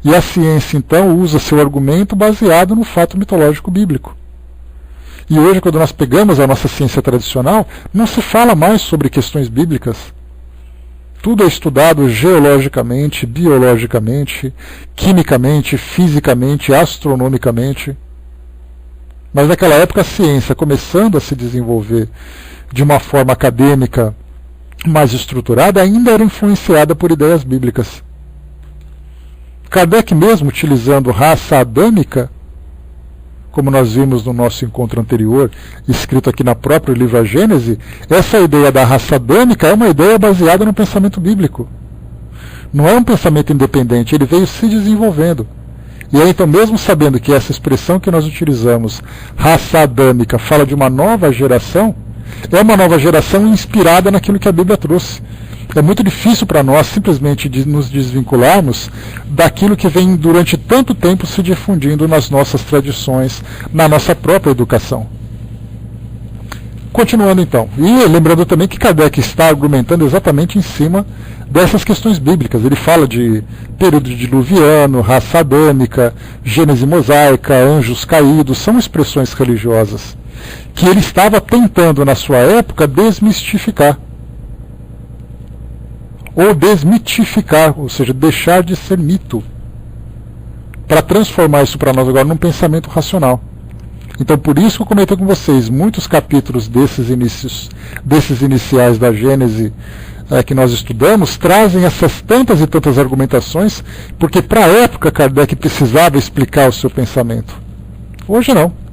E a ciência, então, usa seu argumento baseado no fato mitológico bíblico. E hoje, quando nós pegamos a nossa ciência tradicional, não se fala mais sobre questões bíblicas. Tudo é estudado geologicamente, biologicamente, quimicamente, fisicamente, astronomicamente. Mas naquela época a ciência, começando a se desenvolver de uma forma acadêmica mais estruturada, ainda era influenciada por ideias bíblicas. Kardec mesmo, utilizando raça adâmica, como nós vimos no nosso encontro anterior, escrito aqui na própria livro A Gênese, essa ideia da raça adâmica é uma ideia baseada no pensamento bíblico. Não é um pensamento independente, ele veio se desenvolvendo. E aí, então, mesmo sabendo que essa expressão que nós utilizamos, raça adâmica, fala de uma nova geração, é uma nova geração inspirada naquilo que a Bíblia trouxe. É muito difícil para nós simplesmente nos desvincularmos daquilo que vem durante tanto tempo se difundindo nas nossas tradições, na nossa própria educação. Continuando então, e lembrando também que Kardec está argumentando exatamente em cima dessas questões bíblicas. Ele fala de período diluviano, raça adâmica, Gênese mosaica, anjos caídos, são expressões religiosas que ele estava tentando na sua época desmistificar. Ou desmitificar, ou seja, deixar de ser mito, para transformar isso para nós agora num pensamento racional. Então, por isso que eu comentei com vocês, muitos capítulos desses iniciais da Gênese que nós estudamos, trazem essas tantas e tantas argumentações, porque para a época Kardec precisava explicar o seu pensamento. Hoje não.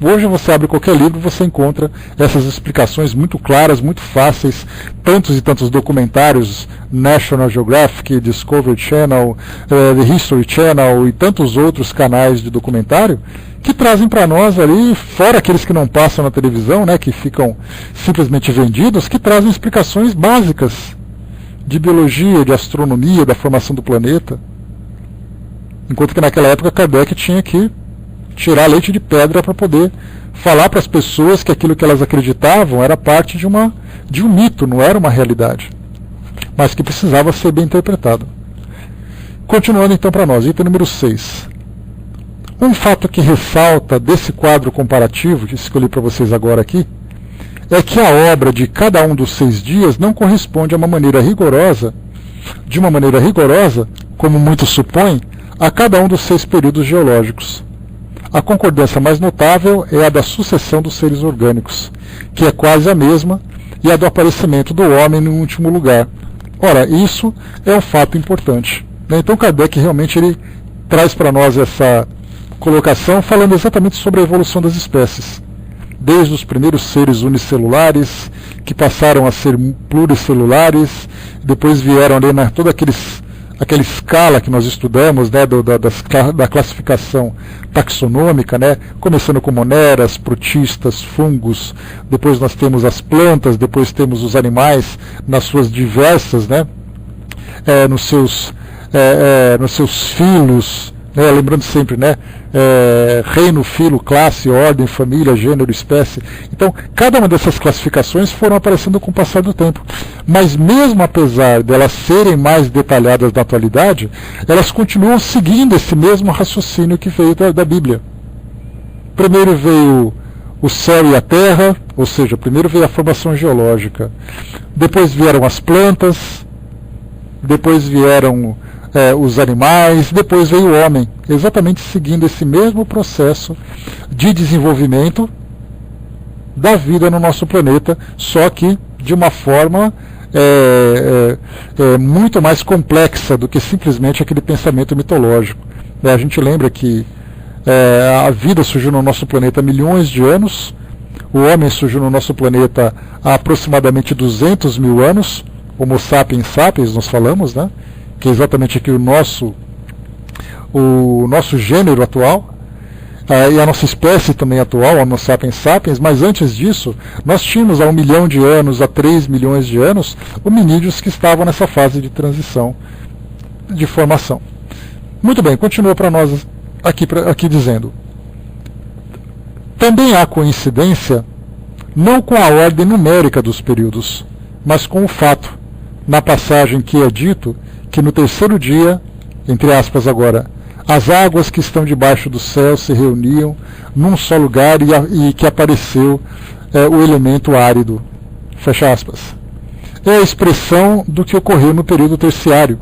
Hoje você abre qualquer livro e você encontra essas explicações muito claras, muito fáceis, tantos e tantos documentários, National Geographic, Discovery Channel, The History Channel e tantos outros canais de documentário, que trazem para nós ali, fora aqueles que não passam na televisão, que ficam simplesmente vendidos, que trazem explicações básicas de biologia, de astronomia, da formação do planeta. Enquanto que naquela época Kardec tinha que tirar leite de pedra para poder falar para as pessoas que aquilo que elas acreditavam era parte de um mito, não era uma realidade, mas que precisava ser bem interpretado. Continuando então para nós, item número 6. Um fato que ressalta desse quadro comparativo, que escolhi para vocês agora aqui, é que a obra de cada um dos 6 dias não corresponde de uma maneira rigorosa, como muitos supõem, a cada um dos 6 períodos geológicos. A concordância mais notável é a da sucessão dos seres orgânicos, que é quase a mesma, e a do aparecimento do homem no último lugar. Ora, isso é um fato importante. Então Kardec realmente ele traz para nós essa colocação falando exatamente sobre a evolução das espécies. Desde os primeiros seres unicelulares, que passaram a ser pluricelulares, depois vieram ali toda aquela escala que nós estudamos, né, da classificação taxonômica, né, começando com moneras, protistas, fungos, depois nós temos as plantas, depois temos os animais nas suas diversas, né, nos seus filos, né, lembrando sempre, né, reino, filo, classe, ordem, família, gênero, espécie. Então, cada uma dessas classificações foram aparecendo com o passar do tempo. Mas mesmo apesar delas serem mais detalhadas na atualidade, elas continuam seguindo esse mesmo raciocínio que veio da Bíblia. Primeiro veio o céu e a terra, ou seja, primeiro veio a formação geológica. Depois vieram as plantas, depois vieram os animais, depois veio o homem, exatamente seguindo esse mesmo processo de desenvolvimento da vida no nosso planeta, só que de uma forma muito mais complexa do que simplesmente aquele pensamento mitológico. A gente lembra que a vida surgiu no nosso planeta há milhões de anos, o homem surgiu no nosso planeta há aproximadamente 200 mil anos, Homo sapiens sapiens nós falamos, né? Que é exatamente aqui o nosso gênero atual, e a nossa espécie também atual, Homo sapiens sapiens, mas antes disso, nós tínhamos há 1 milhão de anos, há 3 milhões de anos, hominídeos que estavam nessa fase de transição, de formação. Muito bem, continua para nós aqui dizendo: também há coincidência, não com a ordem numérica dos períodos, mas com o fato, na passagem que é dito, que no terceiro dia, entre aspas agora, as águas que estão debaixo do céu se reuniam num só lugar e que apareceu o elemento árido, fecha aspas. É a expressão do que ocorreu no período terciário,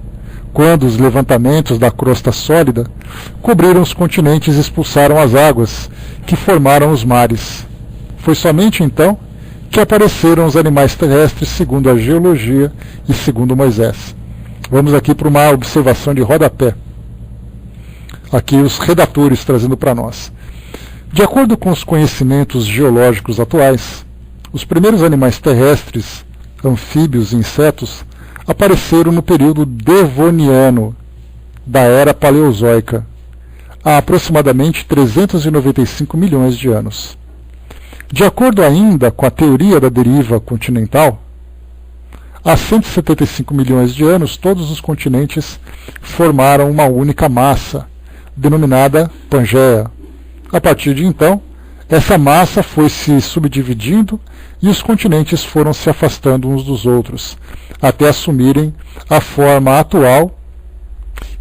quando os levantamentos da crosta sólida cobriram os continentes e expulsaram as águas que formaram os mares. Foi somente então que apareceram os animais terrestres segundo a geologia e segundo Moisés. Vamos aqui para uma observação de rodapé. Aqui os redatores trazendo para nós. De acordo com os conhecimentos geológicos atuais, os primeiros animais terrestres, anfíbios e insetos, apareceram no período devoniano da era paleozoica, há aproximadamente 395 milhões de anos. De acordo ainda com a teoria da deriva continental, há 175 milhões de anos, todos os continentes formaram uma única massa, denominada Pangeia. A partir de então, essa massa foi se subdividindo e os continentes foram se afastando uns dos outros, até assumirem a forma atual,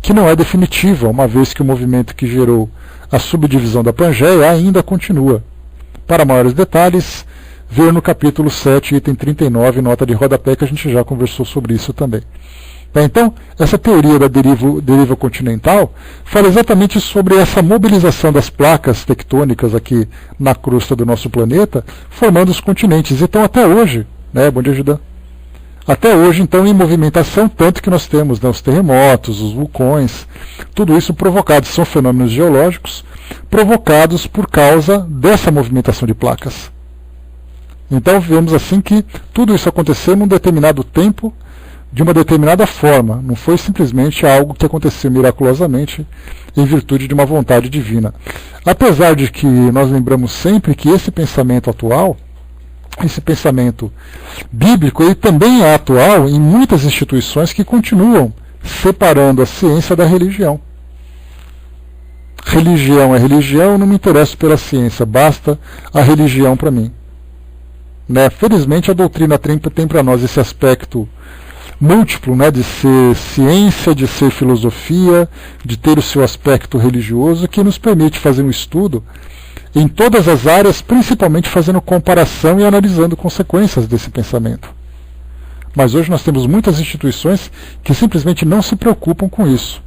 que não é definitiva, uma vez que o movimento que gerou a subdivisão da Pangeia ainda continua. Para maiores detalhes, ver no capítulo 7, item 39, nota de rodapé, que a gente já conversou sobre isso também. Então, essa teoria da deriva continental fala exatamente sobre essa mobilização das placas tectônicas aqui na crosta do nosso planeta, formando os continentes. Então, até hoje, né, bom dia, Judá. Até hoje, então, em movimentação, tanto que nós temos, né, os terremotos, os vulcões, tudo isso provocados, são fenômenos geológicos provocados por causa dessa movimentação de placas. Então, vemos assim que tudo isso aconteceu num determinado tempo, de uma determinada forma, não foi simplesmente algo que aconteceu miraculosamente em virtude de uma vontade divina. Apesar de que nós lembramos sempre que esse pensamento atual, esse pensamento bíblico, ele também é atual em muitas instituições que continuam separando a ciência da religião. Religião é religião, eu não me interesso pela ciência, basta a religião para mim. Né? Felizmente a doutrina tem para nós esse aspecto múltiplo, né, de ser ciência, de ser filosofia, de ter o seu aspecto religioso, que nos permite fazer um estudo em todas as áreas, principalmente fazendo comparação e analisando consequências desse pensamento. Mas hoje nós temos muitas instituições que simplesmente não se preocupam com isso.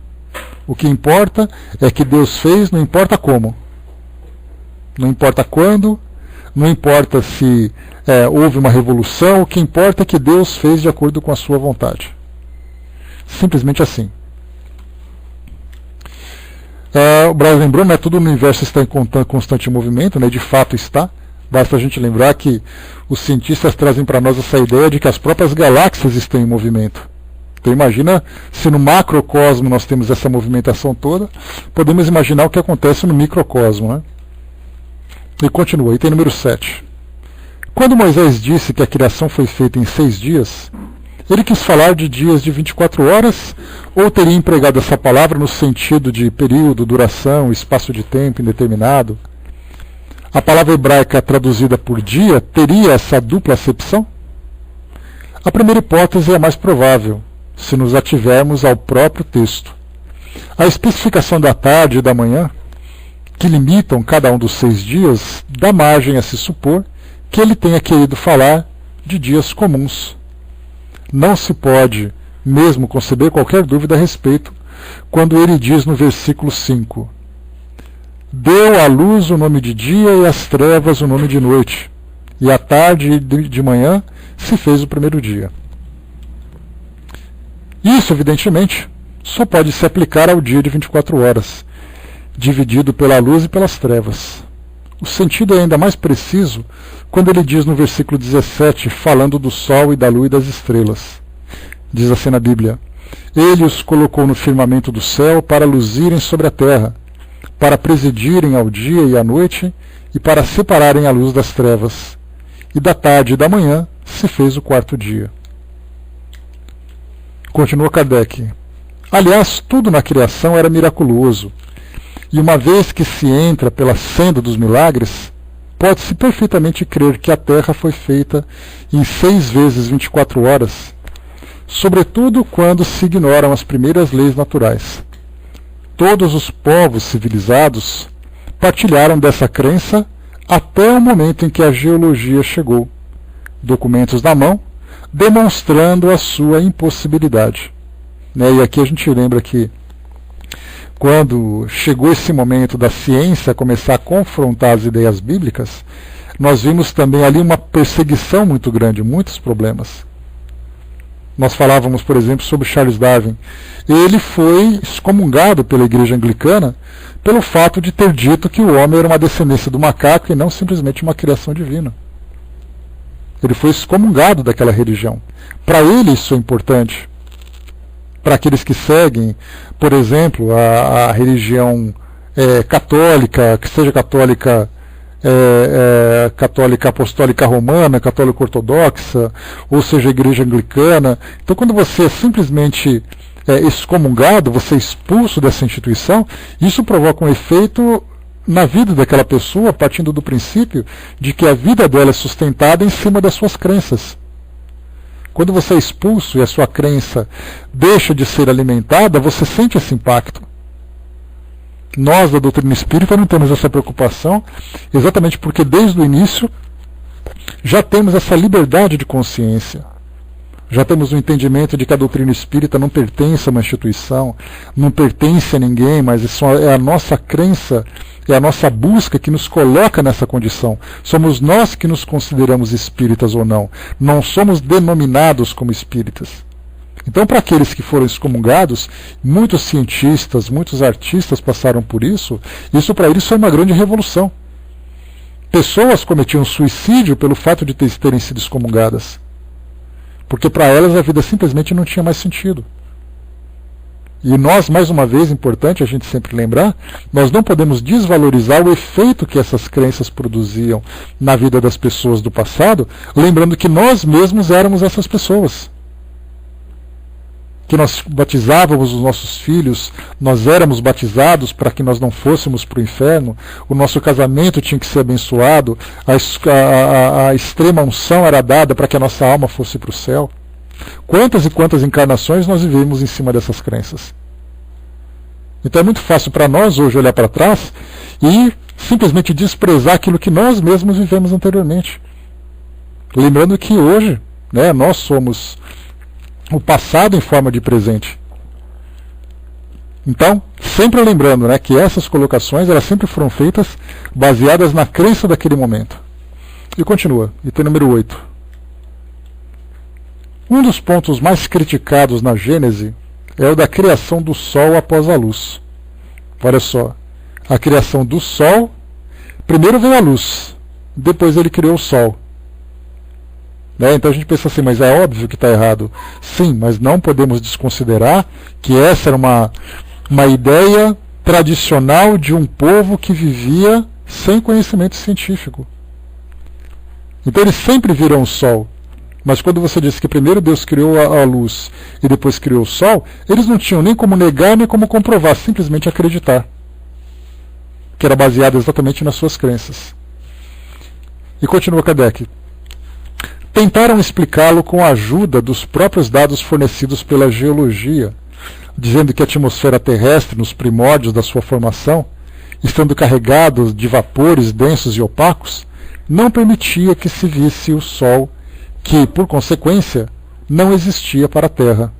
O que importa é que Deus fez, não importa como. Não importa quando, não importa se houve uma revolução, o que importa é que Deus fez de acordo com a sua vontade. Simplesmente assim. O Braz lembrou, né, todo o universo está em constante movimento, né, de fato está. Basta a gente lembrar que os cientistas trazem para nós essa ideia de que as próprias galáxias estão em movimento. Então imagina se no macrocosmo nós temos essa movimentação toda, podemos imaginar o que acontece no microcosmo, né? E continua, item número 7. Quando Moisés disse que a criação foi feita em 6 dias, ele quis falar de dias de 24 horas, ou teria empregado essa palavra no sentido de período, duração, espaço de tempo indeterminado? A palavra hebraica traduzida por dia teria essa dupla acepção? A primeira hipótese é a mais provável, se nos ativermos ao próprio texto. A especificação da tarde e da manhã, que limitam cada um dos 6 dias, dá margem a se supor que ele tenha querido falar de dias comuns. Não se pode mesmo conceber qualquer dúvida a respeito quando ele diz no versículo 5: deu à luz o nome de dia e às trevas o nome de noite, e à tarde e de manhã se fez o primeiro dia. Isso, evidentemente, só pode se aplicar ao dia de 24 horas, dividido pela luz e pelas trevas. O sentido é ainda mais preciso quando ele diz no versículo 17, falando do sol e da lua e das estrelas. Diz assim na Bíblia: ele os colocou no firmamento do céu para luzirem sobre a terra, para presidirem ao dia e à noite, e para separarem a luz das trevas. E da tarde e da manhã se fez o 4º dia. Continua Kardec. Aliás, tudo na criação era miraculoso. E uma vez que se entra pela senda dos milagres, pode-se perfeitamente crer que a Terra foi feita em 6 vezes 24 horas, sobretudo quando se ignoram as primeiras leis naturais. Todos os povos civilizados partilharam dessa crença até o momento em que a geologia chegou, documentos na mão, demonstrando a sua impossibilidade. E aqui a gente lembra que quando chegou esse momento da ciência começar a confrontar as ideias bíblicas, nós vimos também ali uma perseguição muito grande, muitos problemas. Nós falávamos, por exemplo, sobre Charles Darwin. Ele foi excomungado pela Igreja Anglicana pelo fato de ter dito que o homem era uma descendência do macaco e não simplesmente uma criação divina. Ele foi excomungado daquela religião. Para ele isso é importante. Para aqueles que seguem, por exemplo, a religião católica, que seja católica católica apostólica romana, católica ortodoxa, ou seja, a igreja anglicana. Então, quando você é simplesmente excomungado, você é expulso dessa instituição, isso provoca um efeito na vida daquela pessoa, partindo do princípio de que a vida dela é sustentada em cima das suas crenças. Quando você é expulso e a sua crença deixa de ser alimentada, você sente esse impacto. Nós, da doutrina espírita, não temos essa preocupação, exatamente porque desde o início já temos essa liberdade de consciência. Já temos o entendimento de que a doutrina espírita não pertence a uma instituição, não pertence a ninguém, mas isso é a nossa crença, é a nossa busca que nos coloca nessa condição. Somos nós que nos consideramos espíritas ou não. Não somos denominados como espíritas. Então, para aqueles que foram excomungados, muitos cientistas, muitos artistas passaram por isso para eles foi uma grande revolução. Pessoas cometiam suicídio pelo fato de terem sido excomungadas. Porque para elas a vida simplesmente não tinha mais sentido. E nós, mais uma vez, importante a gente sempre lembrar, nós não podemos desvalorizar o efeito que essas crenças produziam na vida das pessoas do passado, lembrando que nós mesmos éramos essas pessoas. Que nós batizávamos os nossos filhos, nós éramos batizados para que nós não fôssemos para o inferno, o nosso casamento tinha que ser abençoado, a extrema unção era dada para que a nossa alma fosse para o céu. Quantas e quantas encarnações nós vivemos em cima dessas crenças? Então é muito fácil para nós hoje olhar para trás e simplesmente desprezar aquilo que nós mesmos vivemos anteriormente. Lembrando que hoje, né, nós somos o passado em forma de presente. Então, sempre lembrando, né, que essas colocações elas sempre foram feitas baseadas na crença daquele momento. E continua, item número 8. Um dos pontos mais criticados na Gênese é o da criação do Sol após a luz. Olha só, a criação do Sol, primeiro veio a luz, depois ele criou o Sol. Né? Então a gente pensa assim, mas é óbvio que está errado. Sim, mas não podemos desconsiderar que essa era uma ideia tradicional de um povo que vivia sem conhecimento científico. Então eles sempre viram o Sol. Mas quando você disse que primeiro Deus criou a luz e depois criou o Sol, eles não tinham nem como negar nem como comprovar, simplesmente acreditar. Que era baseado exatamente nas suas crenças. E continua Kardec. Tentaram explicá-lo com a ajuda dos próprios dados fornecidos pela geologia, dizendo que a atmosfera terrestre, nos primórdios da sua formação, estando carregada de vapores densos e opacos, não permitia que se visse o Sol, que, por consequência, não existia para a Terra.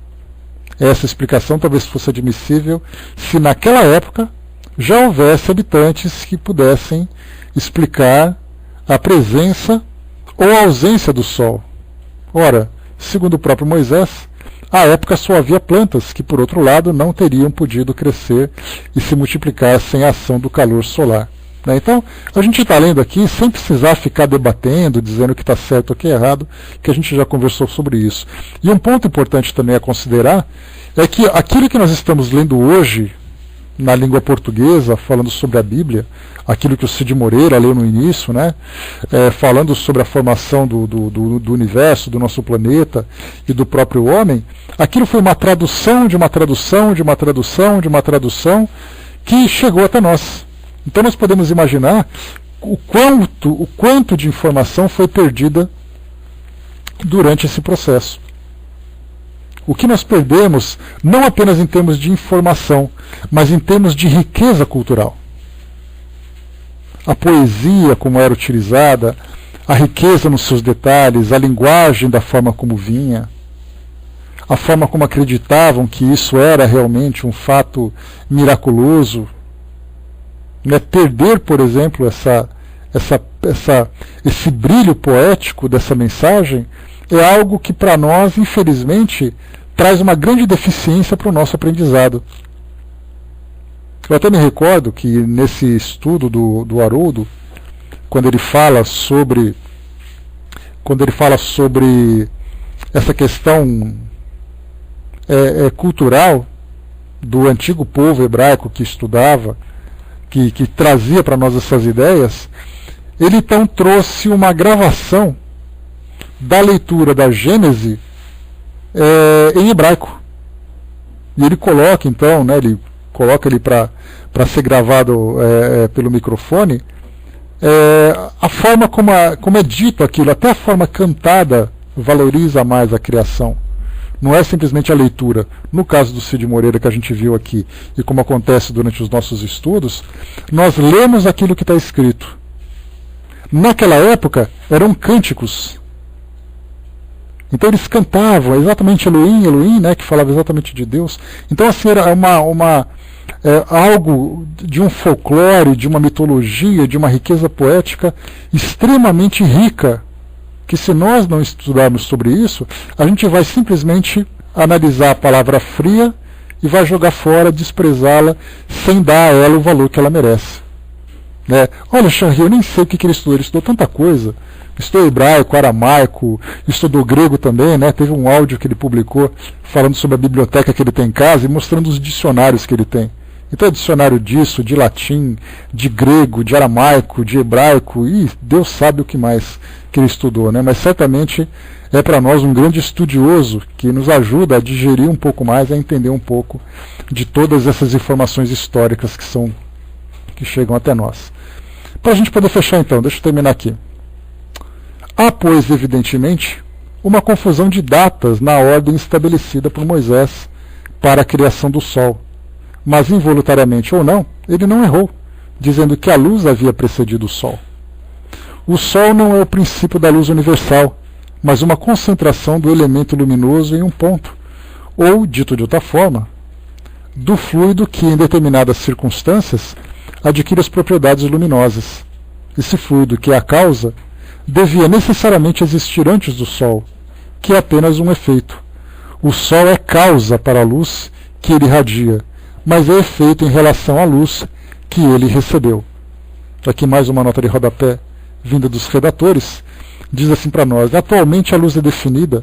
Essa explicação talvez fosse admissível se naquela época já houvesse habitantes que pudessem explicar a presença ou a ausência do Sol. Ora, segundo o próprio Moisés, à época só havia plantas que, por outro lado, não teriam podido crescer e se multiplicar sem a ação do calor solar. Então, a gente está lendo aqui sem precisar ficar debatendo, dizendo que está certo ou que é errado, que a gente já conversou sobre isso. E um ponto importante também a considerar é que aquilo que nós estamos lendo hoje, na língua portuguesa, falando sobre a Bíblia, aquilo que o Cid Moreira leu no início, né, falando sobre a formação do universo, do nosso planeta e do próprio homem, aquilo foi uma tradução de uma tradução, de uma tradução, de uma tradução, que chegou até nós. Então nós podemos imaginar o quanto de informação foi perdida durante esse processo. O que nós perdemos, não apenas em termos de informação, mas em termos de riqueza cultural. A poesia, como era utilizada, a riqueza nos seus detalhes, a linguagem da forma como vinha, a forma como acreditavam que isso era realmente um fato miraculoso. Perder, por exemplo, esse brilho poético dessa mensagem é algo que para nós, infelizmente, traz uma grande deficiência para o nosso aprendizado. Eu até me recordo que nesse estudo do Haroldo, quando ele fala sobre essa questão cultural do antigo povo hebraico que estudava, que trazia para nós essas ideias, ele então trouxe uma gravação da leitura da Gênese em hebraico. E ele coloca então, né, ele coloca ali para ser gravado pelo microfone, a forma como é dito aquilo, até a forma cantada valoriza mais a criação. Não é simplesmente a leitura. No caso do Cid Moreira que a gente viu aqui, e como acontece durante os nossos estudos, nós lemos aquilo que está escrito. Naquela época eram cânticos. Então eles cantavam exatamente Elohim, Elohim, né, que falava exatamente de Deus. Então assim, era algo de um folclore, de uma mitologia, de uma riqueza poética extremamente rica, que se nós não estudarmos sobre isso, a gente vai simplesmente analisar a palavra fria e vai jogar fora, desprezá-la, sem dar a ela o valor que ela merece. Olha, Chanri, eu nem sei o que ele estudou tanta coisa. Estudou hebraico, aramaico, estudou grego também, né? Teve um áudio que ele publicou falando sobre a biblioteca que ele tem em casa e mostrando os dicionários que ele tem. Então é dicionário disso, de latim, de grego, de aramaico, de hebraico, e Deus sabe o que mais que ele estudou, né? Mas certamente é para nós um grande estudioso que nos ajuda a digerir um pouco mais, a entender um pouco de todas essas informações históricas que chegam até nós. Para a gente poder fechar então, deixa eu terminar aqui. Há, pois, evidentemente, uma confusão de datas na ordem estabelecida por Moisés para a criação do Sol. Mas, involuntariamente ou não, ele não errou, dizendo que a luz havia precedido o Sol. O Sol não é o princípio da luz universal, mas uma concentração do elemento luminoso em um ponto, ou, dito de outra forma, do fluido que, em determinadas circunstâncias, adquire as propriedades luminosas. Esse fluido, que é a causa, devia necessariamente existir antes do Sol, que é apenas um efeito. O Sol é causa para a luz que ele irradia, mas é efeito em relação à luz que ele recebeu. Aqui mais uma nota de rodapé vinda dos redatores, diz assim para nós: atualmente a luz é definida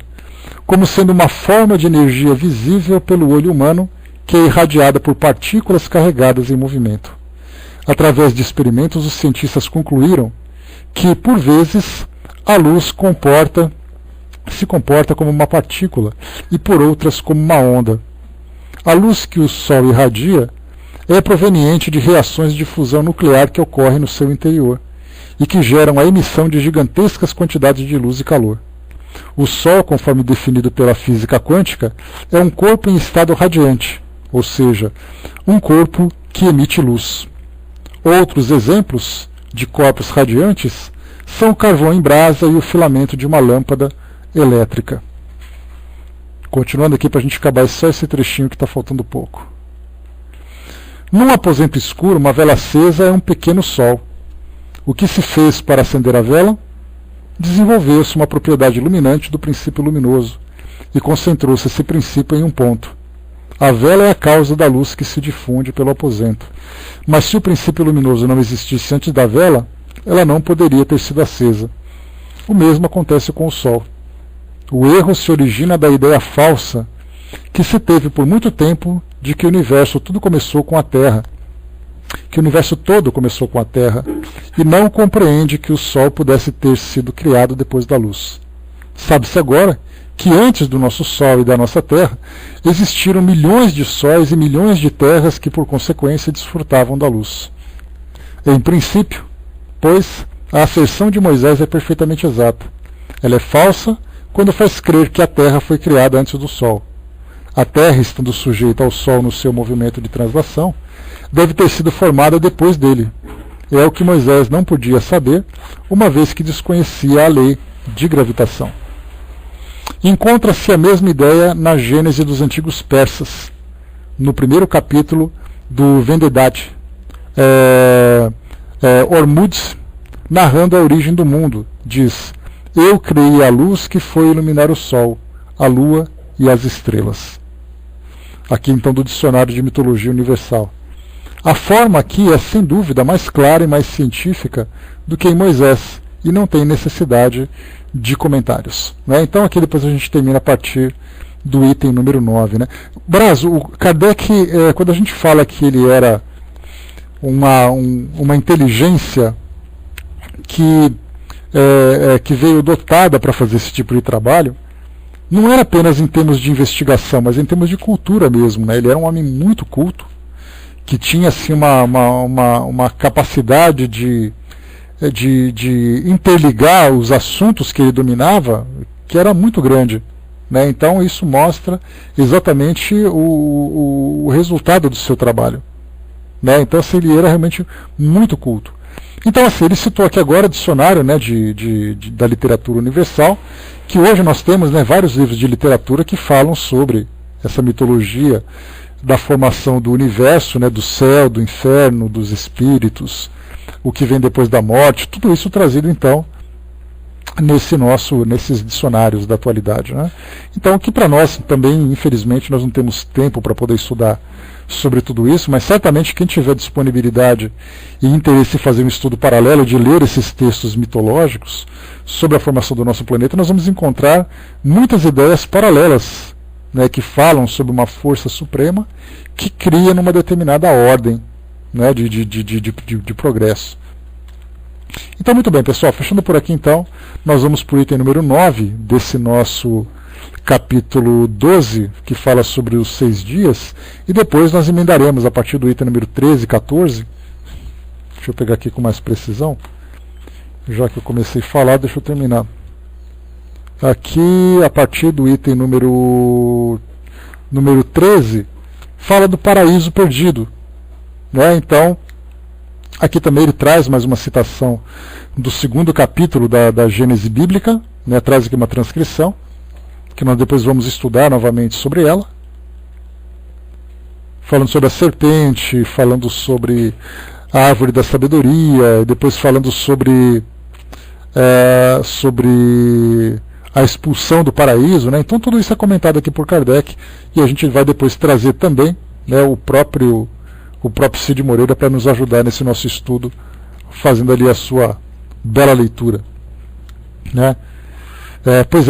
como sendo uma forma de energia visível pelo olho humano que é irradiada por partículas carregadas em movimento. Através de experimentos, os cientistas concluíram que, por vezes, a luz se comporta como uma partícula e, por outras, como uma onda. A luz que o Sol irradia é proveniente de reações de fusão nuclear que ocorrem no seu interior e que geram a emissão de gigantescas quantidades de luz e calor. O Sol, conforme definido pela física quântica, é um corpo em estado radiante, ou seja, um corpo que emite luz. Outros exemplos de corpos radiantes são o carvão em brasa e o filamento de uma lâmpada elétrica. Continuando aqui para a gente acabar só esse trechinho que está faltando pouco. Num aposento escuro, uma vela acesa é um pequeno sol. O que se fez para acender a vela? Desenvolveu-se uma propriedade iluminante do princípio luminoso e concentrou-se esse princípio em um ponto. A vela é a causa da luz que se difunde pelo aposento. Mas se o princípio luminoso não existisse antes da vela, ela não poderia ter sido acesa. O mesmo acontece com o Sol. O erro se origina da ideia falsa que se teve por muito tempo de que o universo todo começou com a Terra, e não compreende que o Sol pudesse ter sido criado depois da luz. Sabe-se agora que antes do nosso Sol e da nossa Terra existiram milhões de sóis e milhões de terras que, por consequência, desfrutavam da luz. Em princípio, pois, a asserção de Moisés é perfeitamente exata. Ela é falsa quando faz crer que a Terra foi criada antes do Sol. A Terra, estando sujeita ao Sol no seu movimento de translação, deve ter sido formada depois dele. É o que Moisés não podia saber, uma vez que desconhecia a lei de gravitação. Encontra-se a mesma ideia na Gênese dos antigos persas, no primeiro capítulo do Vendedat, Ormuzd, narrando a origem do mundo, diz: eu criei a luz que foi iluminar o sol, a lua e as estrelas. Aqui então do Dicionário de Mitologia Universal. A forma aqui é sem dúvida mais clara e mais científica do que em Moisés, e não tem necessidade de comentários. Né? Então aqui depois a gente termina a partir do item número 9. Né? Brazo, o Kardec, quando a gente fala que ele era uma inteligência que veio dotada para fazer esse tipo de trabalho, não era apenas em termos de investigação, mas em termos de cultura mesmo. Né? Ele era um homem muito culto, que tinha assim, uma capacidade de interligar os assuntos que ele dominava, que era muito grande. Né? Então isso mostra exatamente o resultado do seu trabalho. Né? Então assim, ele era realmente muito culto. Então assim, ele citou aqui agora o dicionário, né, da literatura universal, que hoje nós temos, né, vários livros de literatura que falam sobre essa mitologia da formação do universo, né, do céu, do inferno, dos espíritos, o que vem depois da morte, tudo isso trazido então nesses dicionários da atualidade. Né? Então, que para nós também, infelizmente, nós não temos tempo para poder estudar sobre tudo isso, mas certamente quem tiver disponibilidade e interesse em fazer um estudo paralelo, de ler esses textos mitológicos sobre a formação do nosso planeta, nós vamos encontrar muitas ideias paralelas, né, que falam sobre uma força suprema que cria numa determinada ordem, né, de progresso. Então, muito bem, pessoal, fechando por aqui então, nós vamos para o item número 9 desse nosso capítulo 12, que fala sobre os 6 dias, e depois nós emendaremos a partir do item número 13 e 14. Deixa eu pegar aqui com mais precisão, já que eu comecei a falar, deixa eu terminar aqui a partir do item número 13, fala do paraíso perdido, né? Então, aqui também ele traz mais uma citação do 2º capítulo da Gênese bíblica, né? Traz aqui uma transcrição, que nós depois vamos estudar novamente sobre ela, falando sobre a serpente, falando sobre a árvore da sabedoria, depois falando sobre a expulsão do paraíso, né? Então tudo isso é comentado aqui por Kardec, e a gente vai depois trazer também, né, o próprio Cid Moreira para nos ajudar nesse nosso estudo, fazendo ali a sua bela leitura, né? Pois é.